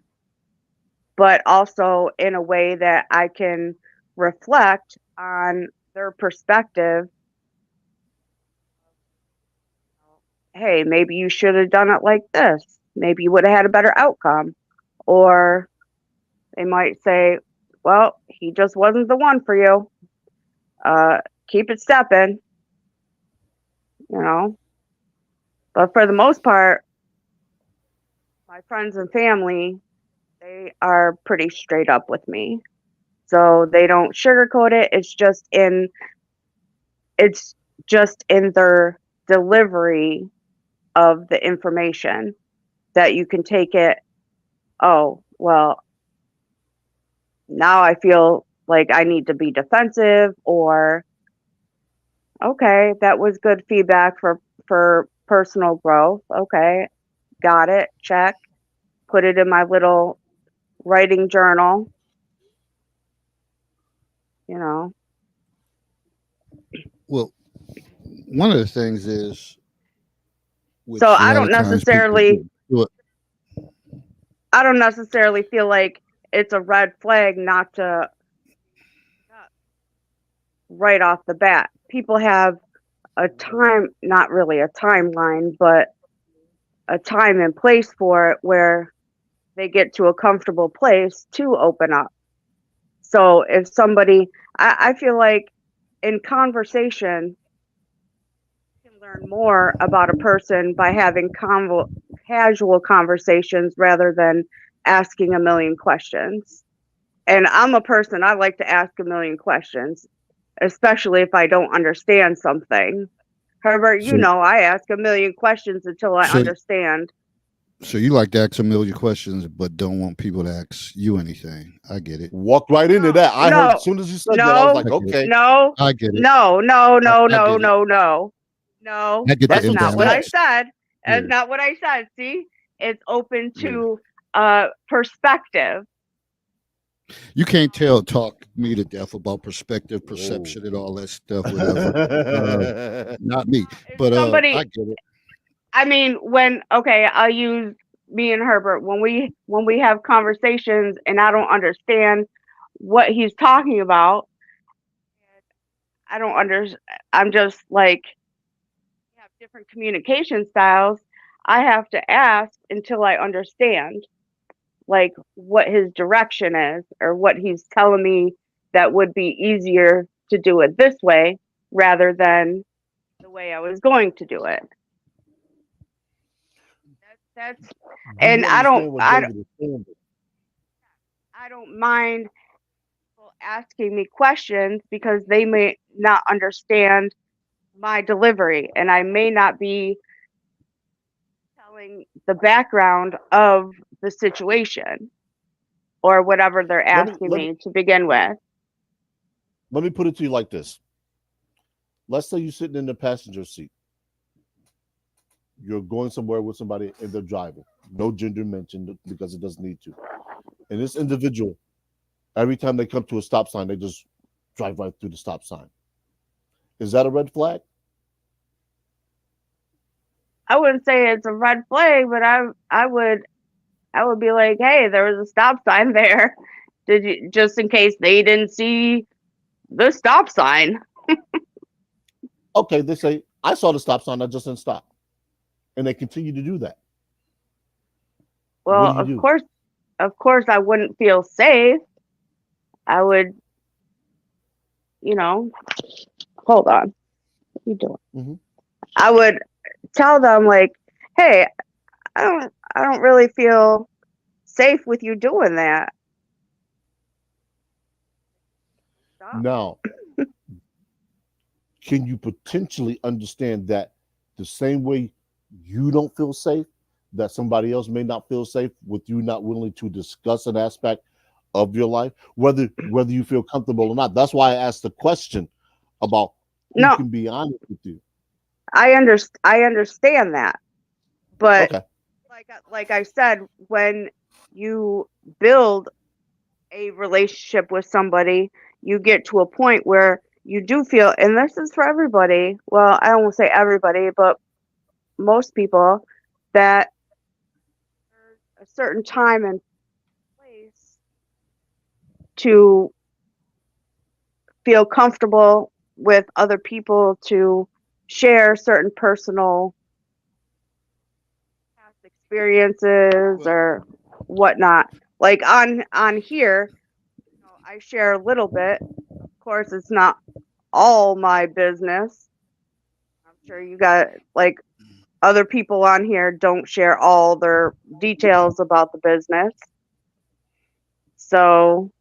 but also in a way that I can reflect on their perspective. Hey, maybe you should have done it like this. Maybe you would have had a better outcome. Or they might say, well, he just wasn't the one for you. Keep it stepping, you know. But for the most part, my friends and family, they are pretty straight up with me. So they don't sugarcoat it. It's just in their delivery of the information that you can take it, oh, well, now I feel like I need to be defensive, or okay, that was good feedback for personal growth. Okay, got it. Check. Put it in my little writing journal, you know. Well, one of the things is, which So a lot of times people do it. I don't necessarily feel like it's a red flag not to, right off the bat. People have not really a timeline, but a time and place for it where they get to a comfortable place to open up. So if somebody, I feel like in conversation, you can learn more about a person by having casual conversations rather than asking a million questions. And I'm a person, I like to ask a million questions, especially if I don't understand something. Herbert, you So, know, I ask a million questions until I so, understand. so you like to ask a million questions, but don't want people to ask you anything. I get it. Walk right into that. I heard as soon as you said that, I was like, I get it. okay. No, I get it. no, I get it. no. I get the That's not what I imbalance. said. That's Yeah. not what I said. See, it's open Yeah. to perspective. You can't talk me to death about perspective, perception, and all that stuff, whatever. Not me. If But I somebody, get it. I mean, I'll use me and Herbert when we have conversations and I don't understand what he's talking about. I don't I'm just like, we have different communication styles. I have to ask until I understand, like, what his direction is or what he's telling me that would be easier to do it this way rather than the way I was going to do it. That's Do and you I don't understand what I David is saying? I don't mind people asking me questions because they may not understand my delivery and I may not be telling the background of the situation or whatever they're Let me asking let me me to begin with. let me put it to you like this. Let's say you're sitting in the passenger seat. You're going somewhere with somebody and they're driving. No gender mentioned because it doesn't need to. And this individual, every time they come to a stop sign, they just drive right through the stop sign. Is that a red flag? I wouldn't say it's a red flag, but I would be like, hey, there was a stop sign there. Did you just in case they didn't see the stop sign? Okay, they say, I saw the stop sign, I just didn't stop. And they continue to do that. What Well, do you do? of course I wouldn't feel safe. I would, you know, hold on. What are you doing? Mm-hmm. I would tell them like, hey, I don't really feel safe with you doing that. Stop. Now, can you potentially understand that the same way you don't feel safe, that somebody else may not feel safe with you not willing to discuss an aspect of your life, whether you feel comfortable or not? That's why I asked the question about who No, can be honest with you. I understand that. But Okay. like I said, when you build a relationship with somebody, you get to a point where you do feel, and this is for everybody. Well, I don't want to say everybody, but most people, that there's a certain time and place to feel comfortable with other people to share certain personal past experiences Well, or whatnot. Like on here, I share a little bit. Of course, it's not all my business. I'm sure you got like other people on here don't share all their details about the business. So,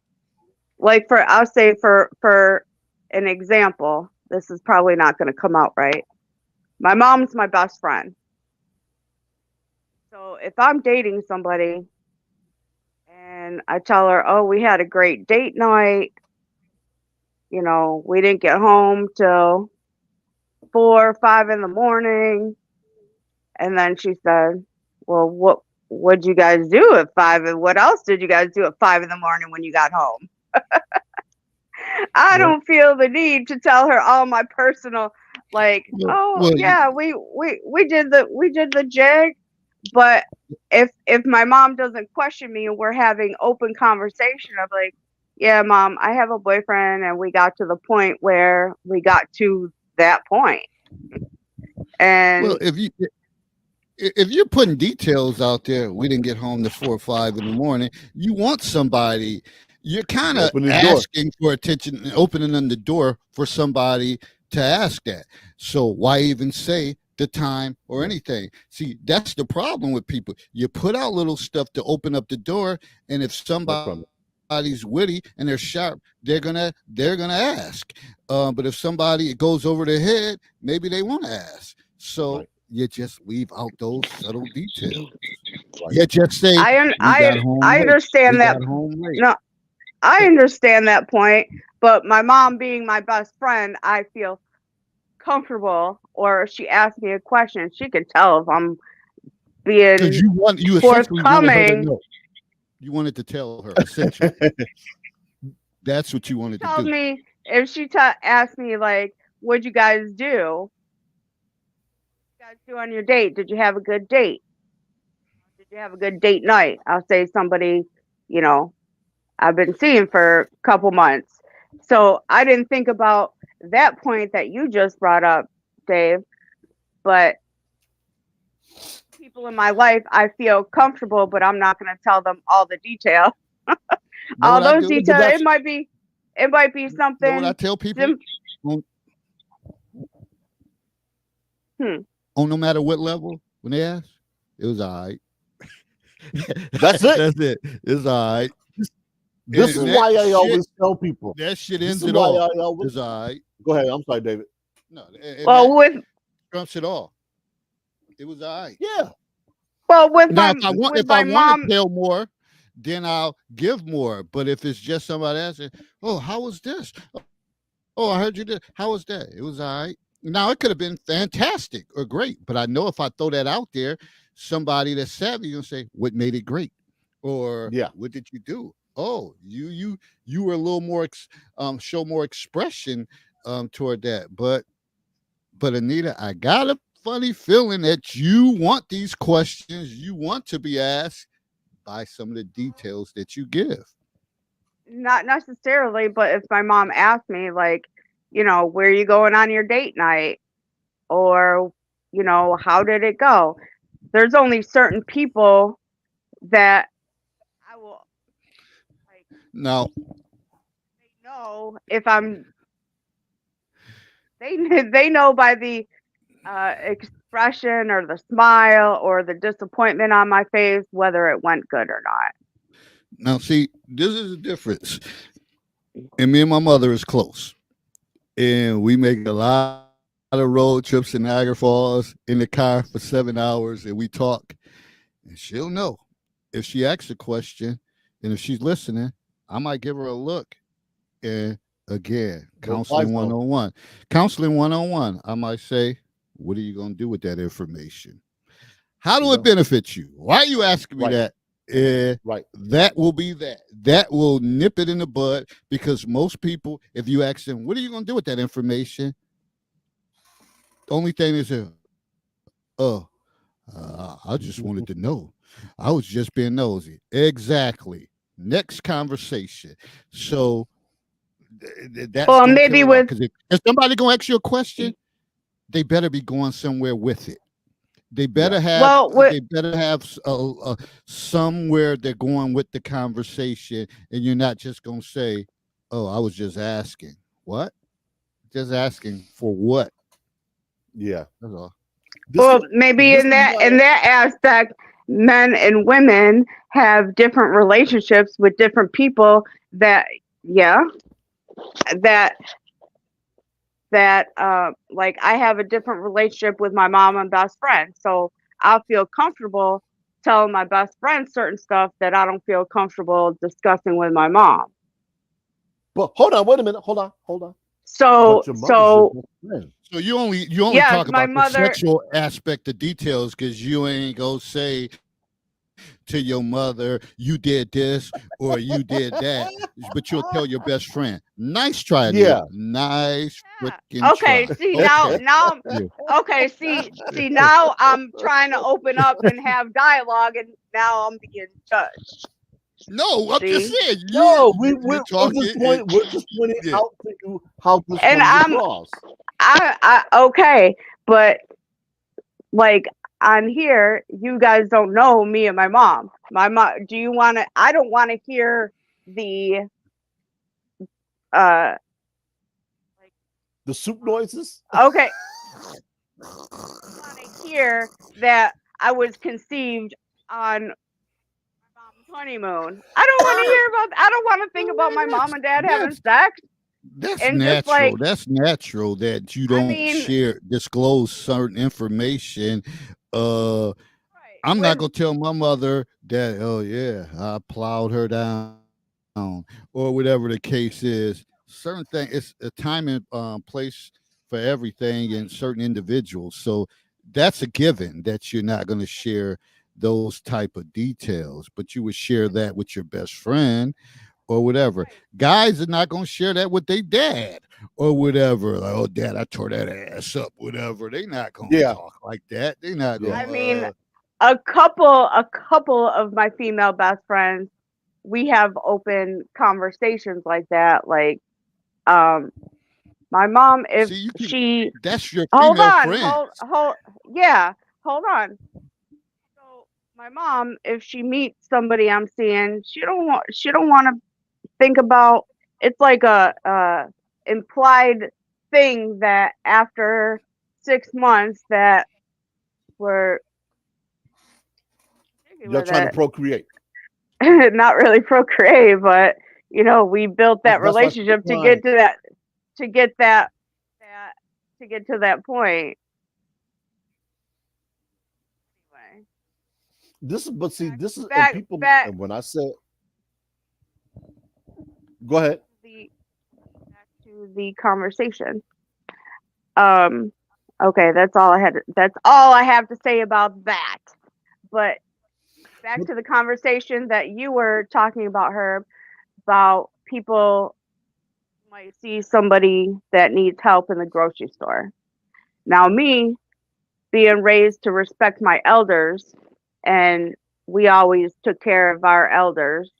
like I'll say for an example, this is probably not going to come out right. My mom's my best friend. So if I'm dating somebody and I tell her, "Oh, we had a great date night. We didn't get home till 4 or 5 in the morning." And then she said, "Well, what'd you guys do at 5? And what else did you guys do at 5 in the morning when you got home?" I Well, don't feel the need to tell her all my personal, like, well, "Oh well, yeah, we did the jig." But if my mom doesn't question me and we're having open conversation, I'm like, "Yeah, mom, I have a boyfriend, and we got to the point where we got to that point." well, And if you're putting details out there, we didn't get home to 4 or 5 in the morning. You want somebody. You're kind you of open the door. asking for attention and opening the door for somebody to ask that. So why even say the time or anything? See, that's the problem with people. You put out little stuff to open up the door, and if No problem. somebody's witty and they're sharp, they're gonna ask. But if somebody goes over their head, maybe they won't ask. So Right. you just leave out those subtle details. Right. You just say I un- we got I home I late. We understand that. got home late. No, I understand that point, but my mom being my best friend, I feel comfortable, or if she asks me a question, she can tell if I'm Because being you essentially wanted her to forthcoming. know. You wanted to tell her essentially. That's what you wanted to Tells do. me if she asks me like, "What'd you guys do? What did you guys do on your date? Did you have a good date? Did you have a good date night?" I'll say somebody, you know, I've been seeing for a couple months. So I didn't think about that point that you just brought up, Dave. But people in my life, I feel comfortable, but I'm not going to tell them all the detail. Know All what I those do? But details. that's It might be Know what I something. tell people? Sim- hmm. On no matter what level, when they ask, it was all right. That's it. That's it. It's all right. This is And why I shit, always tell people. that shit This ends is it why all. I always It's all right. go ahead. I'm sorry, David. No, and Well, that with trumps it all. It was all right. Yeah. Now, if I want mom, to tell more, then I'll give more. But if it's just somebody asking, "Oh, how was this? Oh, I heard you did. How was that? It was all right." Now, it could have been fantastic or great, but I know if I throw that out there, somebody that's savvy gonna say, "What made it great?" Or Yeah. "What did you do?" Oh, you were a little more show more expression toward that. But Anita, I got a funny feeling that you want these questions, you want to be asked by some of the details that you give. not necessarily, but if my mom asked me, like, where are you going on your date night? Or, how did it go? There's only certain people that I will, like, Now, know if they know by the expression or the smile or the disappointment on my face whether it went good or not. now, see, this is the difference. And me and my mother is close, and we make a lot of road trips to Niagara Falls in the car for 7 hours, and we talk. And she'll know if she asks a question, and if she's listening, I might give her a look. And again, counseling 101. Counseling 101. I might say, what are you going to do with that information? How do it benefit you? Why are you asking me that? Right. That will be that. That will nip it in the bud, because most people, if you ask them, what are you going to do with that information? The only thing is, I just wanted to know. I was just being nosy. Exactly. Next conversation. So that's Well, gonna maybe kill it off. with Because if somebody gonna ask you a question, they better be going somewhere with it. They better have. well, They better have somewhere they're going with the conversation, and you're not just gonna say, "Oh, I was just asking." What? Just asking for what? Yeah. That's all. well, maybe in that aspect, men and women have different relationships with different people. That that like I have a different relationship with my mom and best friend, so I'll feel comfortable telling my best friend certain stuff that I don't feel comfortable discussing with my mom. But hold on, wait a minute. Hold on. So So you only yes, talk my about the mother. sexual aspect of details, because you ain't gonna say to your mother, you did this or you did that, but you'll tell your best friend. Nice try, Yeah. Nita. Nice freaking Okay, try. see Okay. now Yeah. okay, see now I'm trying to open up and have dialogue, and now I'm being judged. No, I'm just See? saying. No, We're we're talking. just pointing Yeah. out to you how this And comes across. I okay, but like on here, you guys don't know me and my mom. My mom, do you want to? I don't want to hear the uh The soup noises. okay. I want to hear that I was conceived on my mom's honeymoon. I don't want to hear about. I don't want to think about my mom and dad having sex. That's And just natural. like, That's natural that you don't disclose certain information. right, I'm not gonna tell my mother that, oh yeah, I plowed her down, or whatever the case is. Certain thing, it's a time and place for everything and certain individuals. So that's a given that you're not going to share those type of details, but you would share that with your best friend or whatever. Guys are not going to share that with their dad or whatever. Like, oh, dad, I tore that ass up, whatever. They not going to talk like that. They not going. I mean, a couple of my female best friends, we have open conversations like that. Like, my mom, if she that's your hold female on, friend. hold on. So my mom, if she meets somebody I'm seeing, she don't want to think about. It's like a implied thing that after 6 months that we're happy Y'all with trying to it. procreate. Not really procreate, but we built that That's why I relationship to said get to that, to get that, to get to that point. Anyway, this is, but see, this is, and back, people, back and when I said, go ahead. the back to the conversation. Um, okay, that's all I had. That's all I have to say about that. But back to the conversation that you were talking about, Herb, about people might see somebody that needs help in the grocery store. Now, me being raised to respect my elders, and we always took care of our elders.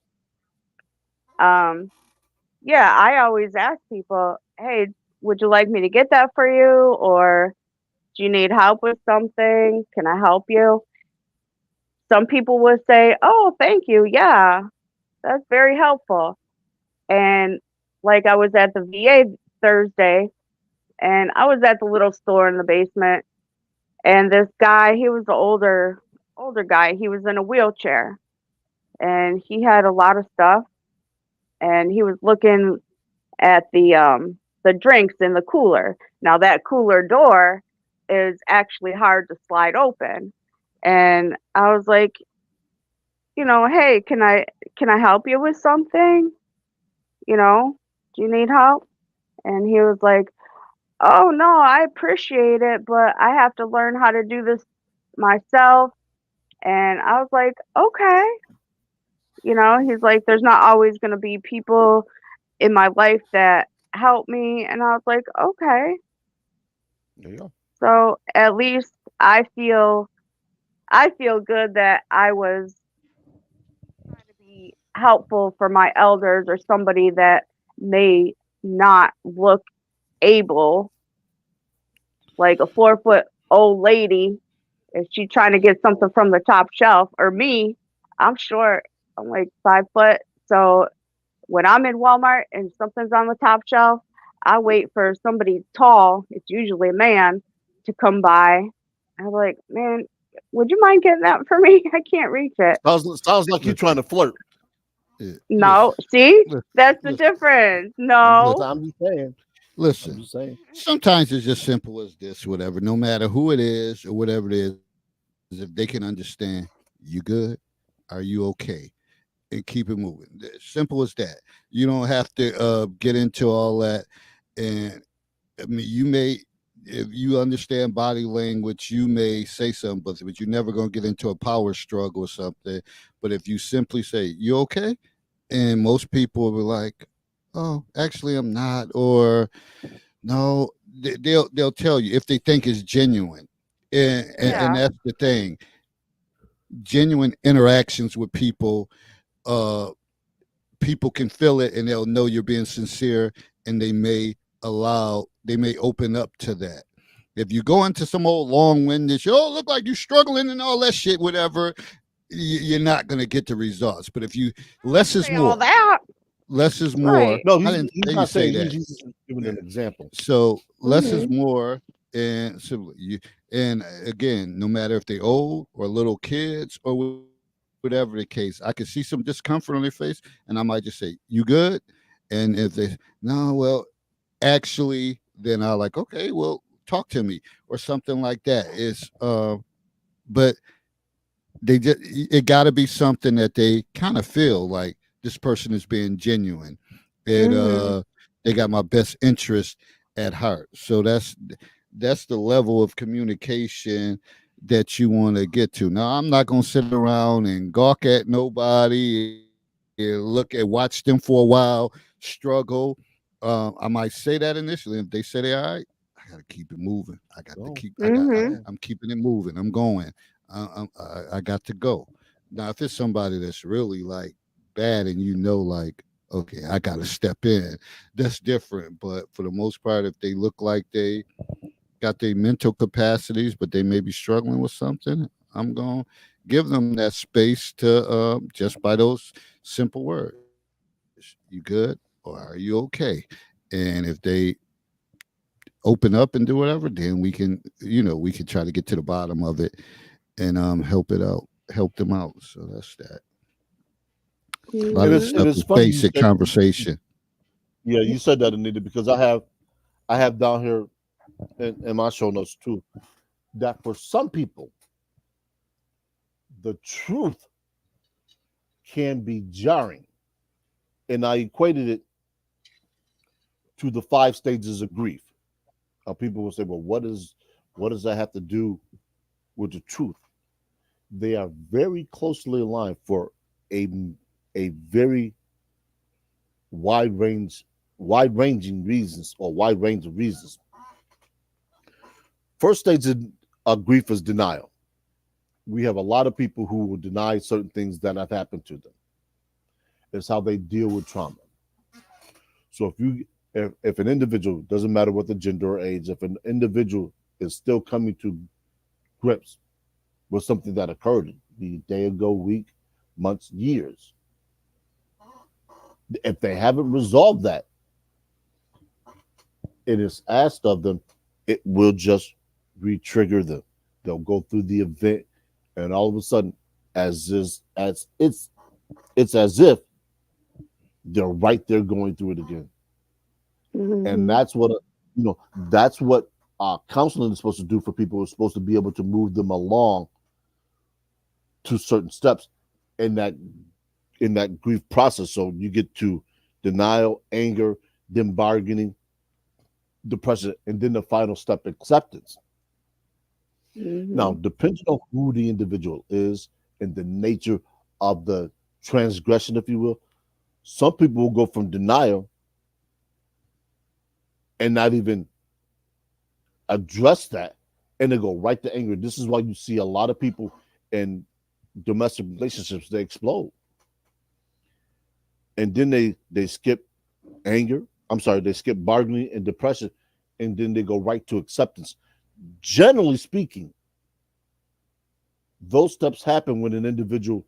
Yeah, I always ask people, hey, would you like me to get that for you? Or do you need help with something? Can I help you? Some people would say, oh, thank you. Yeah, that's very helpful. And like I was at the VA Thursday, and I was at the little store in the basement, and this guy, he was the older guy. He was in a wheelchair, and he had a lot of stuff, and he was looking at the drinks in the cooler. Now that cooler door is actually hard to slide open. And I was like, hey, can I help you with something? Do you need help? And he was like, oh no, I appreciate it, but I have to learn how to do this myself. And I was like, okay. He's like, there's not always going to be people in my life that help me. And I was like, okay. There you go. So at least I feel good that I was trying to be helpful for my elders or somebody that may not look able, like a 4-foot old lady, if she's trying to get something from the top shelf, or me, I'm short. I'm like 5 foot. So when I'm in Walmart and something's on the top shelf, I wait for somebody tall, it's usually a man, to come by. I'm like, man, would you mind getting that for me? I can't reach it. Sounds like you're trying to flirt. No, see? listen, That's the listen. difference. No. I'm just saying. I'm Listen, just saying. sometimes it's just simple as this, whatever, no matter who it is or whatever it is, if they can understand, you good? Are you okay? And keep it moving. Simple as that. You don't have to get into all that. And I mean, if you understand body language, you may say something, but you're never going to get into a power struggle or something. But if you simply say, you okay? And most people will be like, oh, actually, I'm not. Or no, they'll tell you if they think it's genuine. And Yeah. that's the thing. Genuine interactions with people, uh, people can feel it and they'll know you're being sincere, and they may open up to that. If you go into some old long-winded, look like you're struggling and all that shit, whatever, you're not going to get the results. But if you less is Say all more, that. less is more. Right. No, I didn't he's say you not say saying that. he's just giving an example. So less is Mhm. more, and so and again, no matter if they old or little kids or whatever the case, I can see some discomfort on their face, and I might just say, "You good?" And if they no, well, actually, then I like, okay, well, talk to me or something like that. But they just it got to be something that they kind of feel like this person is being genuine, and Mhm. they got my best interest at heart. So that's the level of communication that you want to get to. Now, I'm not going to sit around and gawk at nobody and watch them for a while struggle. I might say that initially. If they say they all right, I got to keep it moving. I got to keep. Mhm. I'm keeping it moving. I'm going. I got to go. Now, if it's somebody that's really like bad, and like, okay, I got to step in, that's different. But for the most part, if they look like they got their mental capacities, but they may be struggling with something, I'm going to give them that space to just by those simple words. You good or are you okay? And if they open up and do whatever, then we can try to get to the bottom of it and help it out. help them out. So that's that. A Mhm. lot And of it's this and stuff it's is funny you basic said, conversation. yeah, you said that, Anita, because I have down here in my show notes too that for some people the truth can be jarring, and I equated it to the 5 stages of grief. People will say, "Well, what does that have to do with the truth?" They are very closely aligned for a a very wide range, wide ranging reasons or wide range of reasons. First stage of grief is denial. We have a lot of people who will deny certain things that have happened to them. It's how they deal with trauma. So if an individual, doesn't matter what the gender or age, if an individual is still coming to grips with something that occurred, be it day ago, week, months, years, if they haven't resolved that, it is asked of them, it will just re-trigger them. They'll go through the event, and all of a sudden, as it's as if they're right there going through it again. And Mhm. that's what that's what counseling is supposed to do for people. It's supposed to be able to move them along to certain steps in that grief process. So you get to denial, anger, then bargaining, depression, and then the final step, acceptance. Now, Mhm. depending on who the individual is and the nature of the transgression, if you will, some people will go from denial and not even address that, and they go right to anger. This is why you see a lot of people in domestic relationships, they explode. And then they skip anger. I'm sorry, they skip bargaining and depression, and then they go right to acceptance. Generally speaking, those steps happen when an individual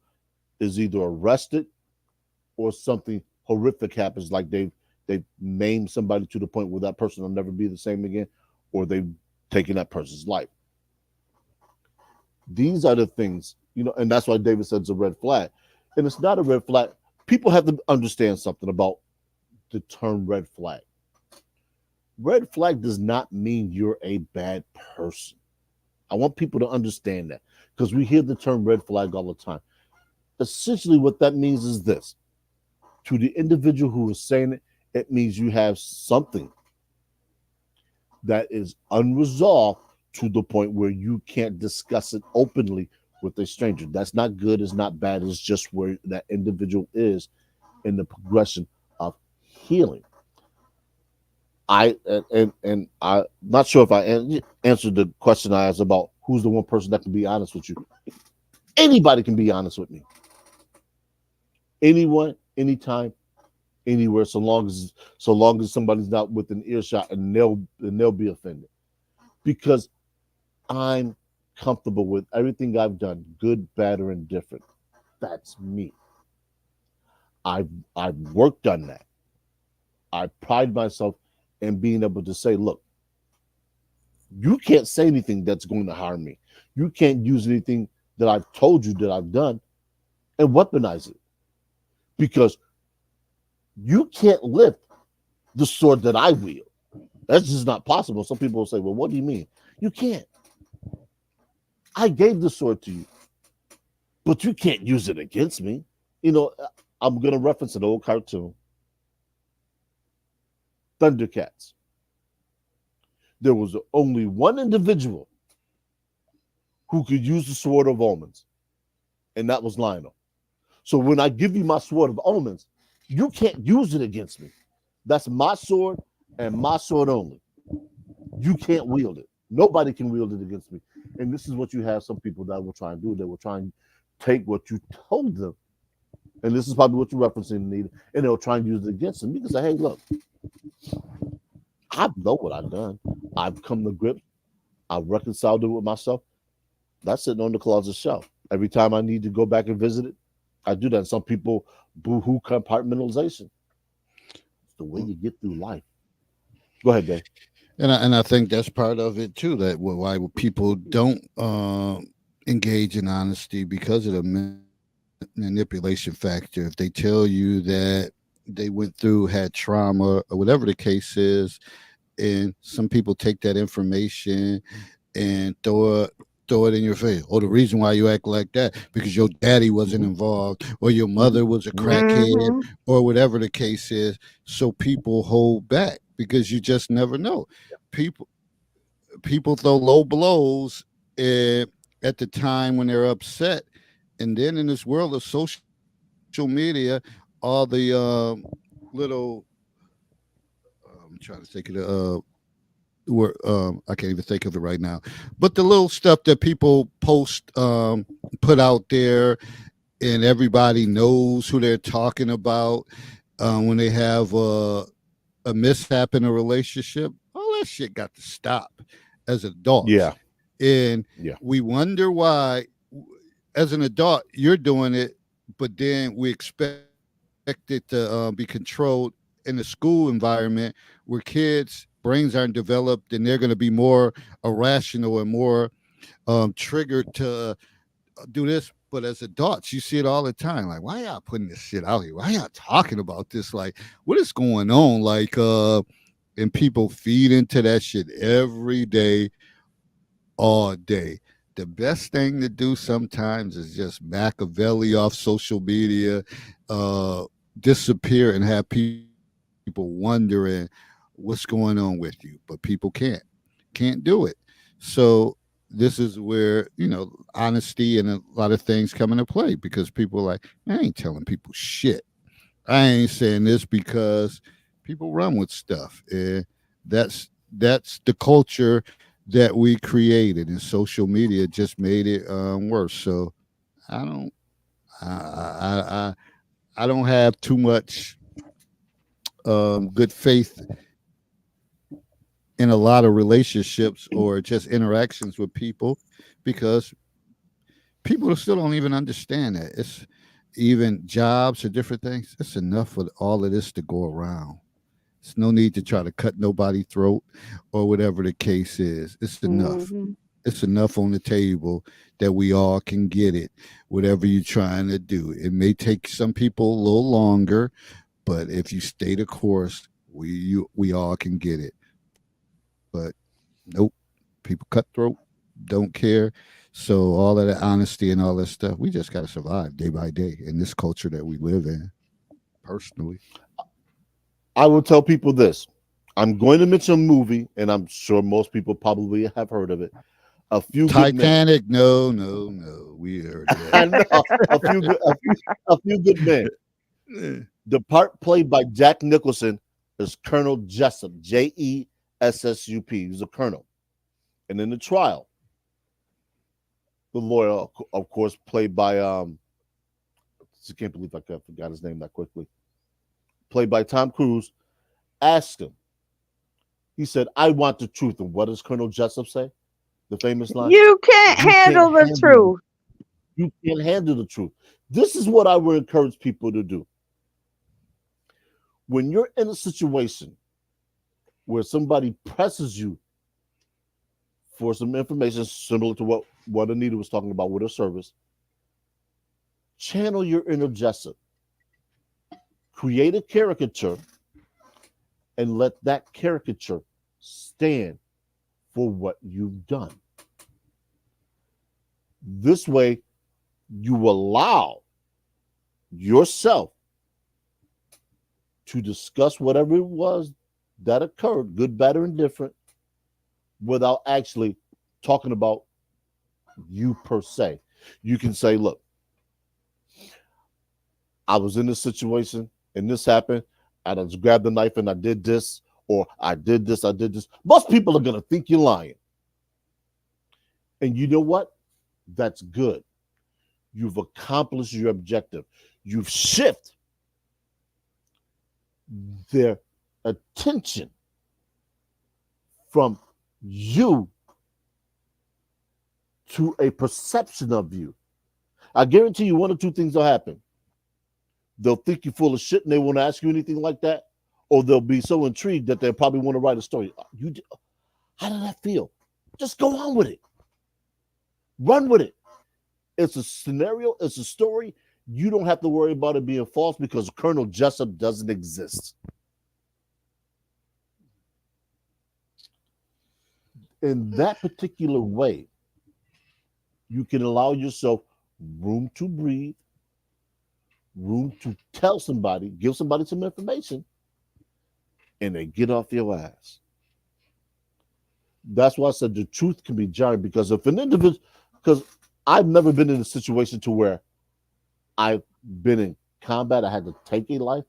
is either arrested or something horrific happens, like they've maimed somebody to the point where that person will never be the same again, or they've taken that person's life. These are the things, and that's why David said it's a red flag. And it's not a red flag. People have to understand something about the term red flag. Red flag does not mean you're a bad person. I want people to understand that, because we hear the term red flag all the time. Essentially, what that means is this: to the individual who is saying it, it means you have something that is unresolved to the point where you can't discuss it openly with a stranger. That's not good, it's not bad, it's just where that individual is in the progression of healing. And I'm not sure if I answered the question I asked about who's the one person that can be honest with you. Anybody can be honest with me. Anyone, anytime, anywhere, so long as somebody's not within earshot, and they'll be offended, because I'm comfortable with everything I've done, good, bad, or indifferent. That's me. I've worked on that. I pride myself in being able to say, look, you can't say anything that's going to harm me. You can't use anything that I've told you that I've done and weaponize it, because you can't lift the sword that I wield. That's just not possible. Some people will say, well, what do you mean? You can't. I gave the sword to you, but you can't use it against me. I'm going to reference an old cartoon, Thundercats. There was only one individual who could use the sword of omens, and that was Lionel. So when I give you my sword of omens, you can't use it against me. That's my sword and my sword only. You can't wield it. Nobody can wield it against me. And this is what you have some people that will try and do. They will try and take what you told them, and this is probably what you're referencing, Nita, and they'll try and use it against them. You can say, hey, look, I know what I've done. I've come to grips. I've reconciled it with myself. That's sitting on the closet shelf. Every time I need to go back and visit it, I do that. And some people boo-hoo compartmentalization. It's the way you get through life. Go ahead, Dave. And I think that's part of it too. That why people don't engage in honesty because of the manipulation factor. If they tell you that they went through, had trauma, or whatever the case is, and some people take that information and throw it in your face. Or the reason why you act like that because your daddy wasn't involved, or your mother was a crackhead, Mm-hmm. or whatever the case is. So people hold back because you just never know. People people throw low blows uh, at the time when they're upset, and then in this world of social media, all the little I'm trying to think of the word I can't even think of it right now, but the little stuff that people post put out there, and everybody knows who they're talking about when they have a mishap in a relationship. All that shit got to stop as adults. Yeah, And yeah, we wonder why, as an adult, you're doing it, but then we expect it to be controlled in the school environment where kids' brains aren't developed and they're going to be more irrational and more triggered to do this. But as adults, you see it all the time. Like, why y'all putting this shit out here? Why y'all talking about this? Like, what is going on? Like, and people feed into that shit every day, all day. The best thing to do sometimes is just Machiavelli off social media, uh, disappear and have people wondering what's going on with you. But people can't do it. So this is where, honesty and a lot of things come into play because people are like, I ain't telling people shit. I ain't saying this because people run with stuff. And that's the culture that we created, and social media just made it worse. So I don't I don't have too much good faith in a lot of relationships or just interactions with people because people still don't even understand that. It's even jobs or different things. It's enough for all of this to go around. It's no need to try to cut nobody's throat or whatever the case is. It's enough. Mm-hmm. It's enough on the table that we all can get it, whatever you're trying to do. It may take some people a little longer, but if you stay the course, we all can get it. But nope, people cutthroat, don't care. So all of that honesty and all that stuff, we just got to survive day by day in this culture that we live in. Personally, I will tell people this. I'm going to mention a movie, and I'm sure most people probably have heard of it. A Few Good Men. Titanic, no, no, no. We heard I that. know a few good men. Eh, The part played by Jack Nicholson is Colonel Jessup, Jessup. He's a colonel, and in the trial, the lawyer, of course, played by I can't believe I forgot his name that quickly. Played by Tom Cruise, asked him. He said, "I want the truth." And what does Colonel Jessup say? The famous line: You can't "You can't handle the handle truth. you can't handle the truth." This is what I would encourage people to do. When you're in a situation where somebody presses you for some information similar to what Anita was talking about with her service, channel your inner Jessup. Create a caricature and let that caricature stand for what you've done. This way, you allow yourself to discuss whatever it was that occurred, good, bad, or indifferent, without actually talking about you per se. You can say, look, I was in this situation and this happened, and I just grabbed the knife and I did this, or I did this, I did this. Most people are going to think you're lying. And you know what? That's good. You've accomplished your objective. You've shifted their attention from you to a perception of you. I guarantee you one or two things will happen. They'll think you're full of shit and they won't ask you anything like that, or they'll be so intrigued that they'll probably want to write a story. How did that feel? Just go on with it. Run with it. It's a scenario. It's a story. You don't have to worry about it being false because Colonel Jessup doesn't exist. In that particular way, you can allow yourself room to breathe, room to tell somebody, give somebody some information, and they get off your ass. That's why I said the truth can be jarring, because if an individual, because I've never been in a situation to where I've been in combat, I had to take a life,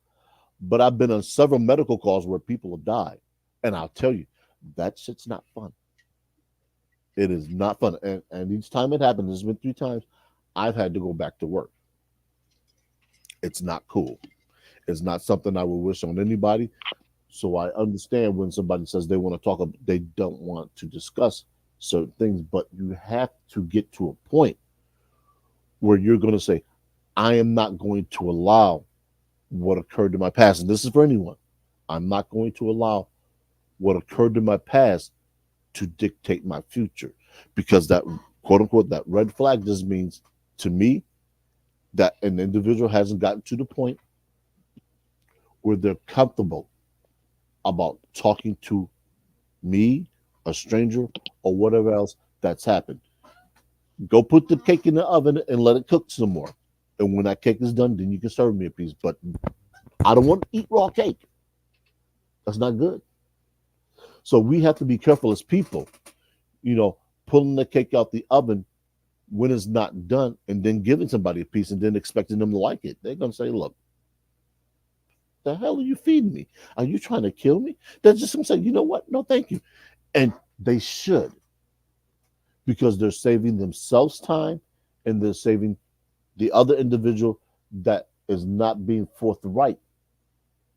but I've been on several medical calls where people have died. And I'll tell you, that shit's not fun. It is not fun. And each time it happened, there's been 3 times, I've had to go back to work. It's not cool. It's not something I would wish on anybody. So I understand when somebody says they want to talk, they don't want to discuss certain things, but you have to get to a point where you're going to say, I am not going to allow what occurred in my past. And this is for anyone. I'm not going to allow what occurred in my past to dictate my future, because that, quote unquote, that red flag just means to me that an individual hasn't gotten to the point where they're comfortable about talking to me, a stranger, or whatever else that's happened. Go put the cake in the oven and let it cook some more. And when that cake is done, then you can serve me a piece. But I don't want to eat raw cake. That's not good. So we have to be careful as people, pulling the cake out the oven when it's not done and then giving somebody a piece and then expecting them to like it. They're going to say, look, the hell are you feeding me? Are you trying to kill me? They're just going to say, you know what? No, thank you. And they should, because they're saving themselves time and they're saving the other individual that is not being forthright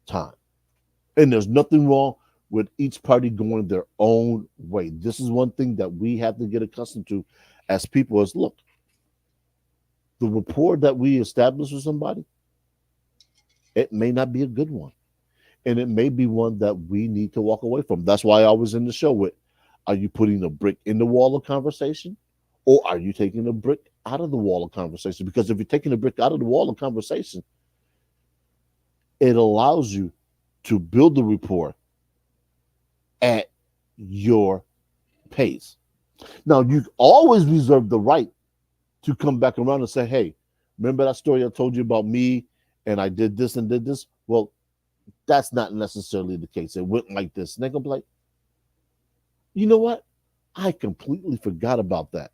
time. And there's nothing wrong with each party going their own way. This is one thing that we have to get accustomed to as people is, look, the rapport that we establish with somebody, it may not be a good one. And it may be one that we need to walk away from. That's why I was in the show with, are you putting a brick in the wall of conversation, or are you taking a brick out of the wall of conversation? Because if you're taking a brick out of the wall of conversation, it allows you to build the rapport at your pace. Now, you always reserve the right to come back around and say, hey, remember that story I told you about me and I did this and did this? Well, that's not necessarily the case. It went like this. And they're going to be like, you know what? I completely forgot about that,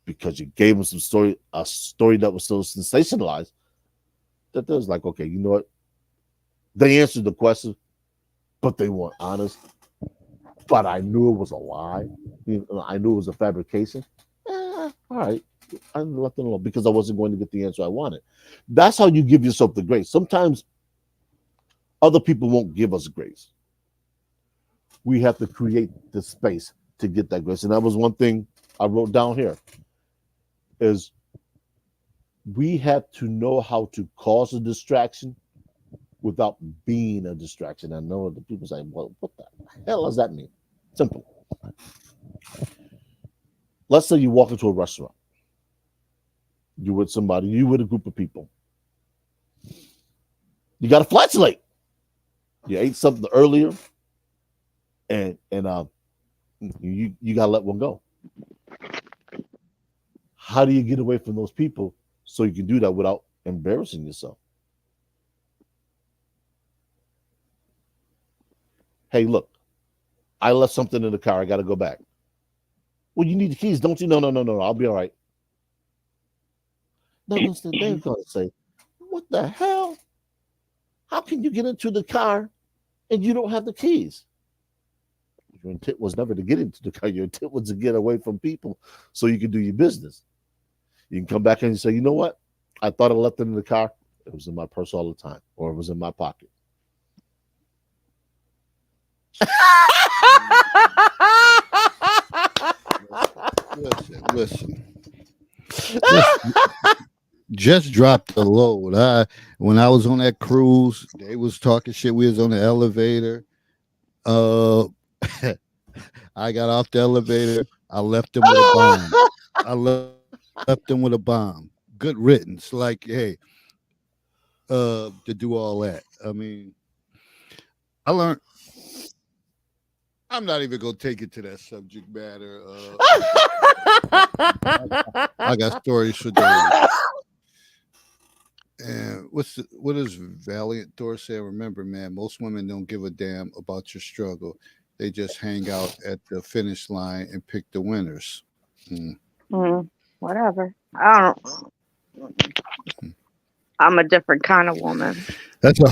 because you gave them a story that was so sensationalized that they was like, okay, you know what? They answered the question, but they weren't honest. But I knew it was a lie. I knew it was a fabrication. All right. I left it alone because I wasn't going to get the answer I wanted. That's how you give yourself the grace. Sometimes other people won't give us grace. We have to create the space to get that grace. And that was one thing I wrote down here, is we have to know how to cause a distraction without being a distraction. I know the people say, well, what the hell does that mean? Simple. Let's say you walk into a restaurant. You with somebody, you with a group of people. You got a flatulate. You ate something earlier, and you gotta let one go. How do you get away from those people so you can do that without embarrassing yourself? Hey, look, I left something in the car. I got to go back. Well, you need the keys, don't you? No. I'll be all right. They're going to say, what the hell? How can you get into the car and you don't have the keys? Your intent was never to get into the car. Your intent was to get away from people so you can do your business. You can come back and say, you know what? I thought I left it in the car. It was in my purse all the time, or it was in my pocket. Listen. Just dropped the load. When I was on that cruise, they was talking shit. We was on the elevator. I got off the elevator. I left them with a bomb. I left left them with a bomb. Good riddance. Like, hey, to do all that. I mean, I learned. I'm not even gonna take it to that subject matter. I got stories for days. And what does Valiant Thor say? Remember, man, most women don't give a damn about your struggle. They just hang out at the finish line and pick the winners. Mm. Whatever. I don't. I'm a different kind of woman. That's a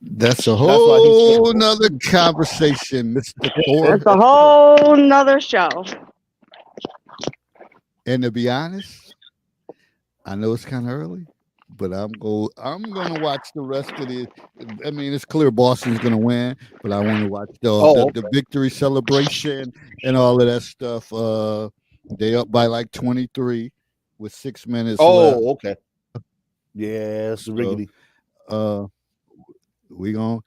that's a That's why he said, whole nother conversation, Mr. Thor. That's a whole nother show. And to be honest, I know it's kind of early, but I'm gonna watch the rest of the. I mean, it's clear Boston's gonna win, but I want to watch the victory celebration and all of that stuff. They up by like 23 with 6 minutes left. oh, okay. Yeah, it's riggedy. Uh, we gonna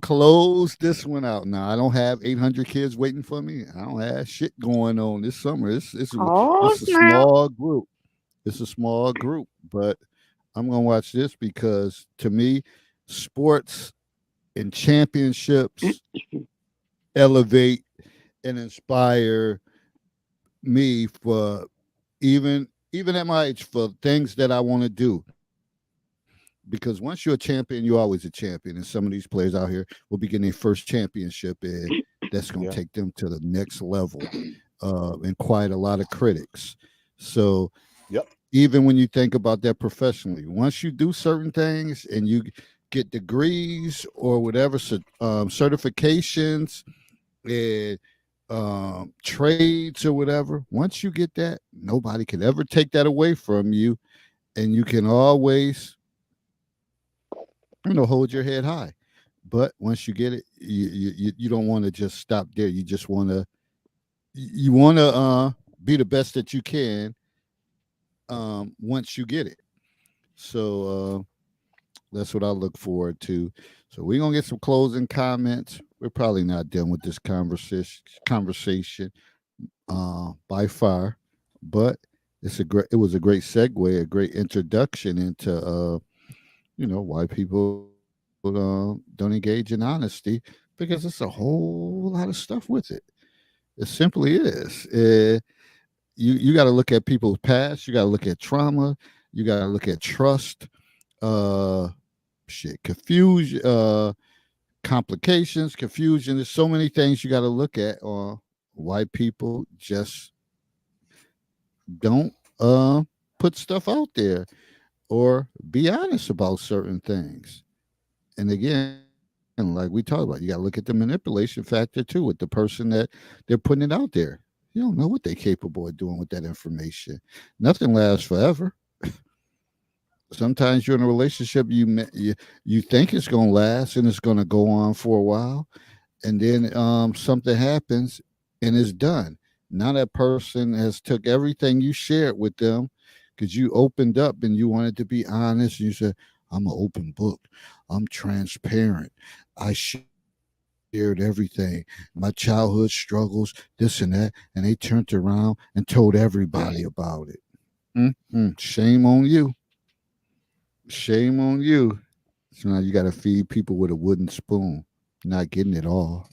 close this one out. Now I don't have 800 kids waiting for me. I don't have shit going on this summer. Oh, It's a snap. small group. It's a small group, but I'm gonna watch this because to me, sports and championships elevate and inspire me for even at my age for things that I want to do. Because once you're a champion, you're always a champion. And some of these players out here will be getting their first championship, and that's going to Yeah. take them to the next level. And quite a lot of critics. So Yep. even when you think about that professionally, once you do certain things and you get degrees or whatever certifications and trades or whatever, once you get that, nobody can ever take that away from you, and you can always hold your head high. But once you get it, you don't want to just stop there. You just want to be the best that you can once you get it. So that's what I look forward to. So we're gonna get some closing comments. We're probably not done with this conversation by far, but it was a great segue, a great introduction into why people don't engage in honesty, because it's a whole lot of stuff with it. It simply is. You got to look at people's past. You got to look at trauma. You got to look at trust. Confusion, complications, confusion. There's so many things you got to look at. Why people just don't put stuff out there or be honest about certain things. And again, like we talked about, you got to look at the manipulation factor too with the person that they're putting it out there. You don't know what they're capable of doing with that information. Nothing lasts forever. Sometimes you're in a relationship you think it's going to last and it's going to go on for a while, and then something happens and it's done. Now that person has took everything you shared with them because you opened up and you wanted to be honest. And you said, I'm an open book. I'm transparent. I shared everything, my childhood struggles, this and that, and they turned around and told everybody about it. Shame on you. Shame on you. So now you got to feed people with a wooden spoon, not getting it all.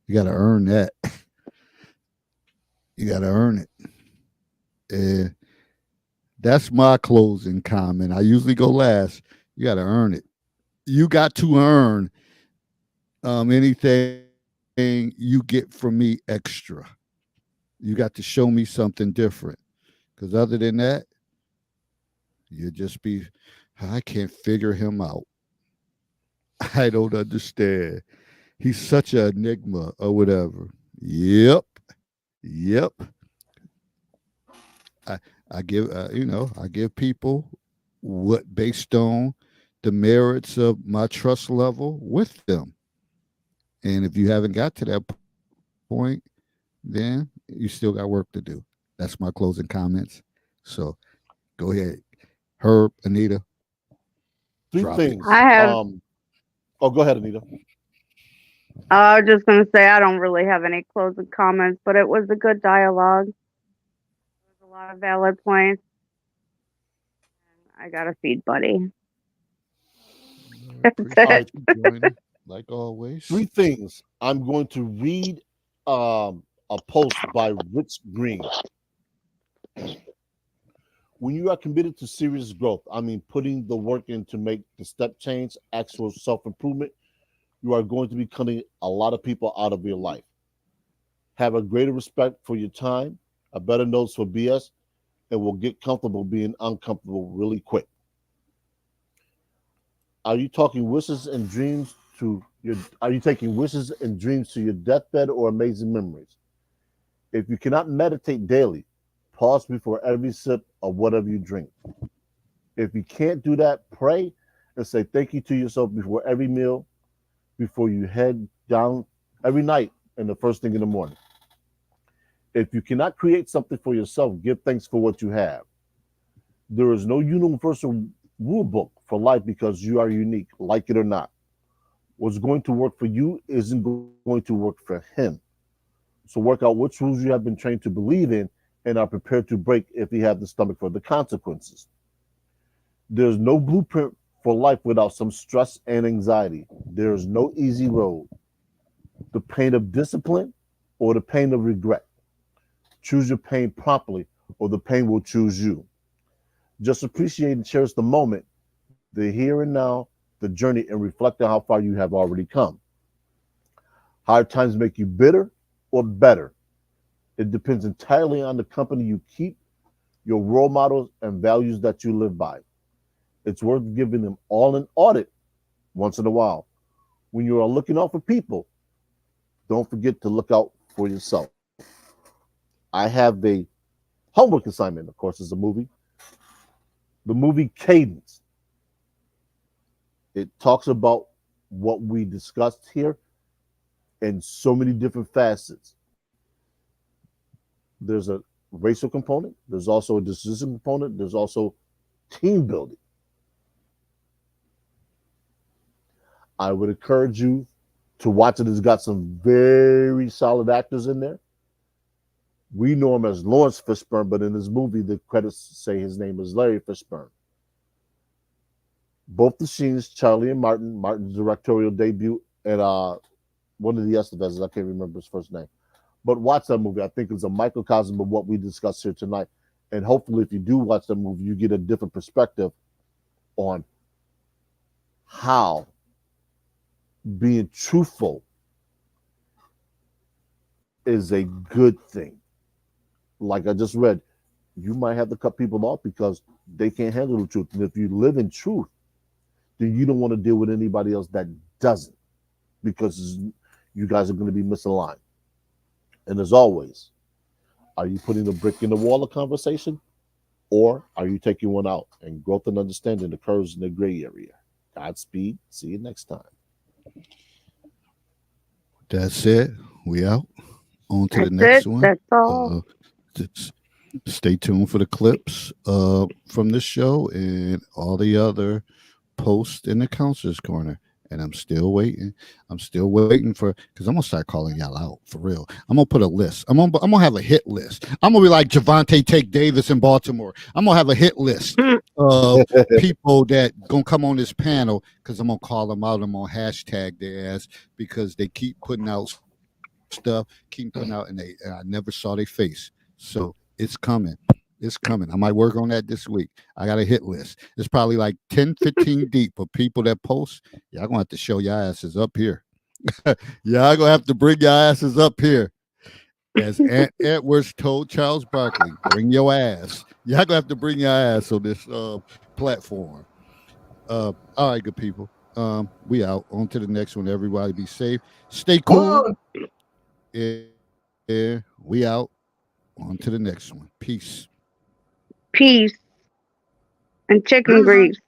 You got to earn that. You got to earn it. And that's my closing comment. I usually go last. You got to earn it. You got to earn anything you get from me extra. You got to show me something different. Because other than that, you'll just be, I can't figure him out. I don't understand. He's such an enigma or whatever. Yep. I give people what based on the merits of my trust level with them. And if you haven't got to that point, then you still got work to do. That's my closing comments. So go ahead. Herb, Anita. Three Drop it. things. I have. Go ahead, Anita. I was just gonna say I don't really have any closing comments, but it was a good dialogue. There was a lot of valid points. I gotta feed Buddy. Appreciate you joining, like always. 3 things. I'm going to read a post by Rich Green. When you are committed to serious growth, I mean putting the work in to make the step change, actual self-improvement, you are going to be cutting a lot of people out of your life. Have a greater respect for your time, a better nose for BS, and will get comfortable being uncomfortable really quick. Are you talking wishes and dreams to your? Are you taking wishes and dreams to your deathbed or amazing memories? If you cannot meditate daily, pause before every sip of whatever you drink. If you can't do that, pray and say thank you to yourself before every meal, before you head down every night and the first thing in the morning. If you cannot create something for yourself, give thanks for what you have. There is no universal rule book for life because you are unique, like it or not. What's going to work for you isn't going to work for him. So work out which rules you have been trained to believe in and are prepared to break if you have the stomach for the consequences. There's no blueprint for life without some stress and anxiety. There's no easy road. The pain of discipline or the pain of regret. Choose your pain properly or the pain will choose you. Just appreciate and cherish the moment, the here and now, the journey, and reflect on how far you have already come. Hard times make you bitter or better. It depends entirely on the company you keep, your role models, and values that you live by. It's worth giving them all an audit once in a while. When you are looking out for people, don't forget to look out for yourself. I have a homework assignment, of course, it's a movie. The movie Cadence. It talks about what we discussed here in so many different facets. There's a racial component, there's also a decision component, there's also team building. I would encourage you to watch it. It's got some very solid actors in there. We know him as Lawrence Fishburne, but in this movie, the credits say his name is Larry Fishburne. Both the scenes, Charlie and Martin's directorial debut, and one of the Estevezes, I can't remember his first name. But watch that movie. I think it's a microcosm of what we discussed here tonight. And hopefully, if you do watch that movie, you get a different perspective on how being truthful is a good thing. Like I just read, you might have to cut people off because they can't handle the truth. And if you live in truth, then you don't want to deal with anybody else that doesn't, because you guys are going to be misaligned. And as always, are you putting a brick in the wall of conversation, or are you taking one out? And growth and understanding occurs in the gray area. Godspeed. See you next time. That's it. We out. On to the That's next it. one. That's all. Stay tuned for the clips from this show and all the other posts in the Counselor's Corner. And I'm still waiting. I'm still waiting for, because I'm gonna start calling y'all out for real. I'm gonna put a list. I'm gonna have a hit list. I'm gonna be like Javante Take Davis in Baltimore. I'm gonna have a hit list of people that gonna come on this panel, because I'm gonna call them out. I'm gonna hashtag their ass because they keep putting out stuff, keep putting out, and I never saw their face. So it's coming. It's coming. I might work on that this week. I got a hit list. It's probably like 10, 15 deep of people that post. Y'all gonna have to show your asses up here. Y'all gonna have to bring your asses up here. As Aunt Edwards told Charles Barkley, bring your ass. Y'all gonna have to bring your ass on this platform. All right, good people. We out. On to the next one. Everybody be safe. Stay cool. Yeah, we out. On to the next one. Peace. Peace and chicken grease.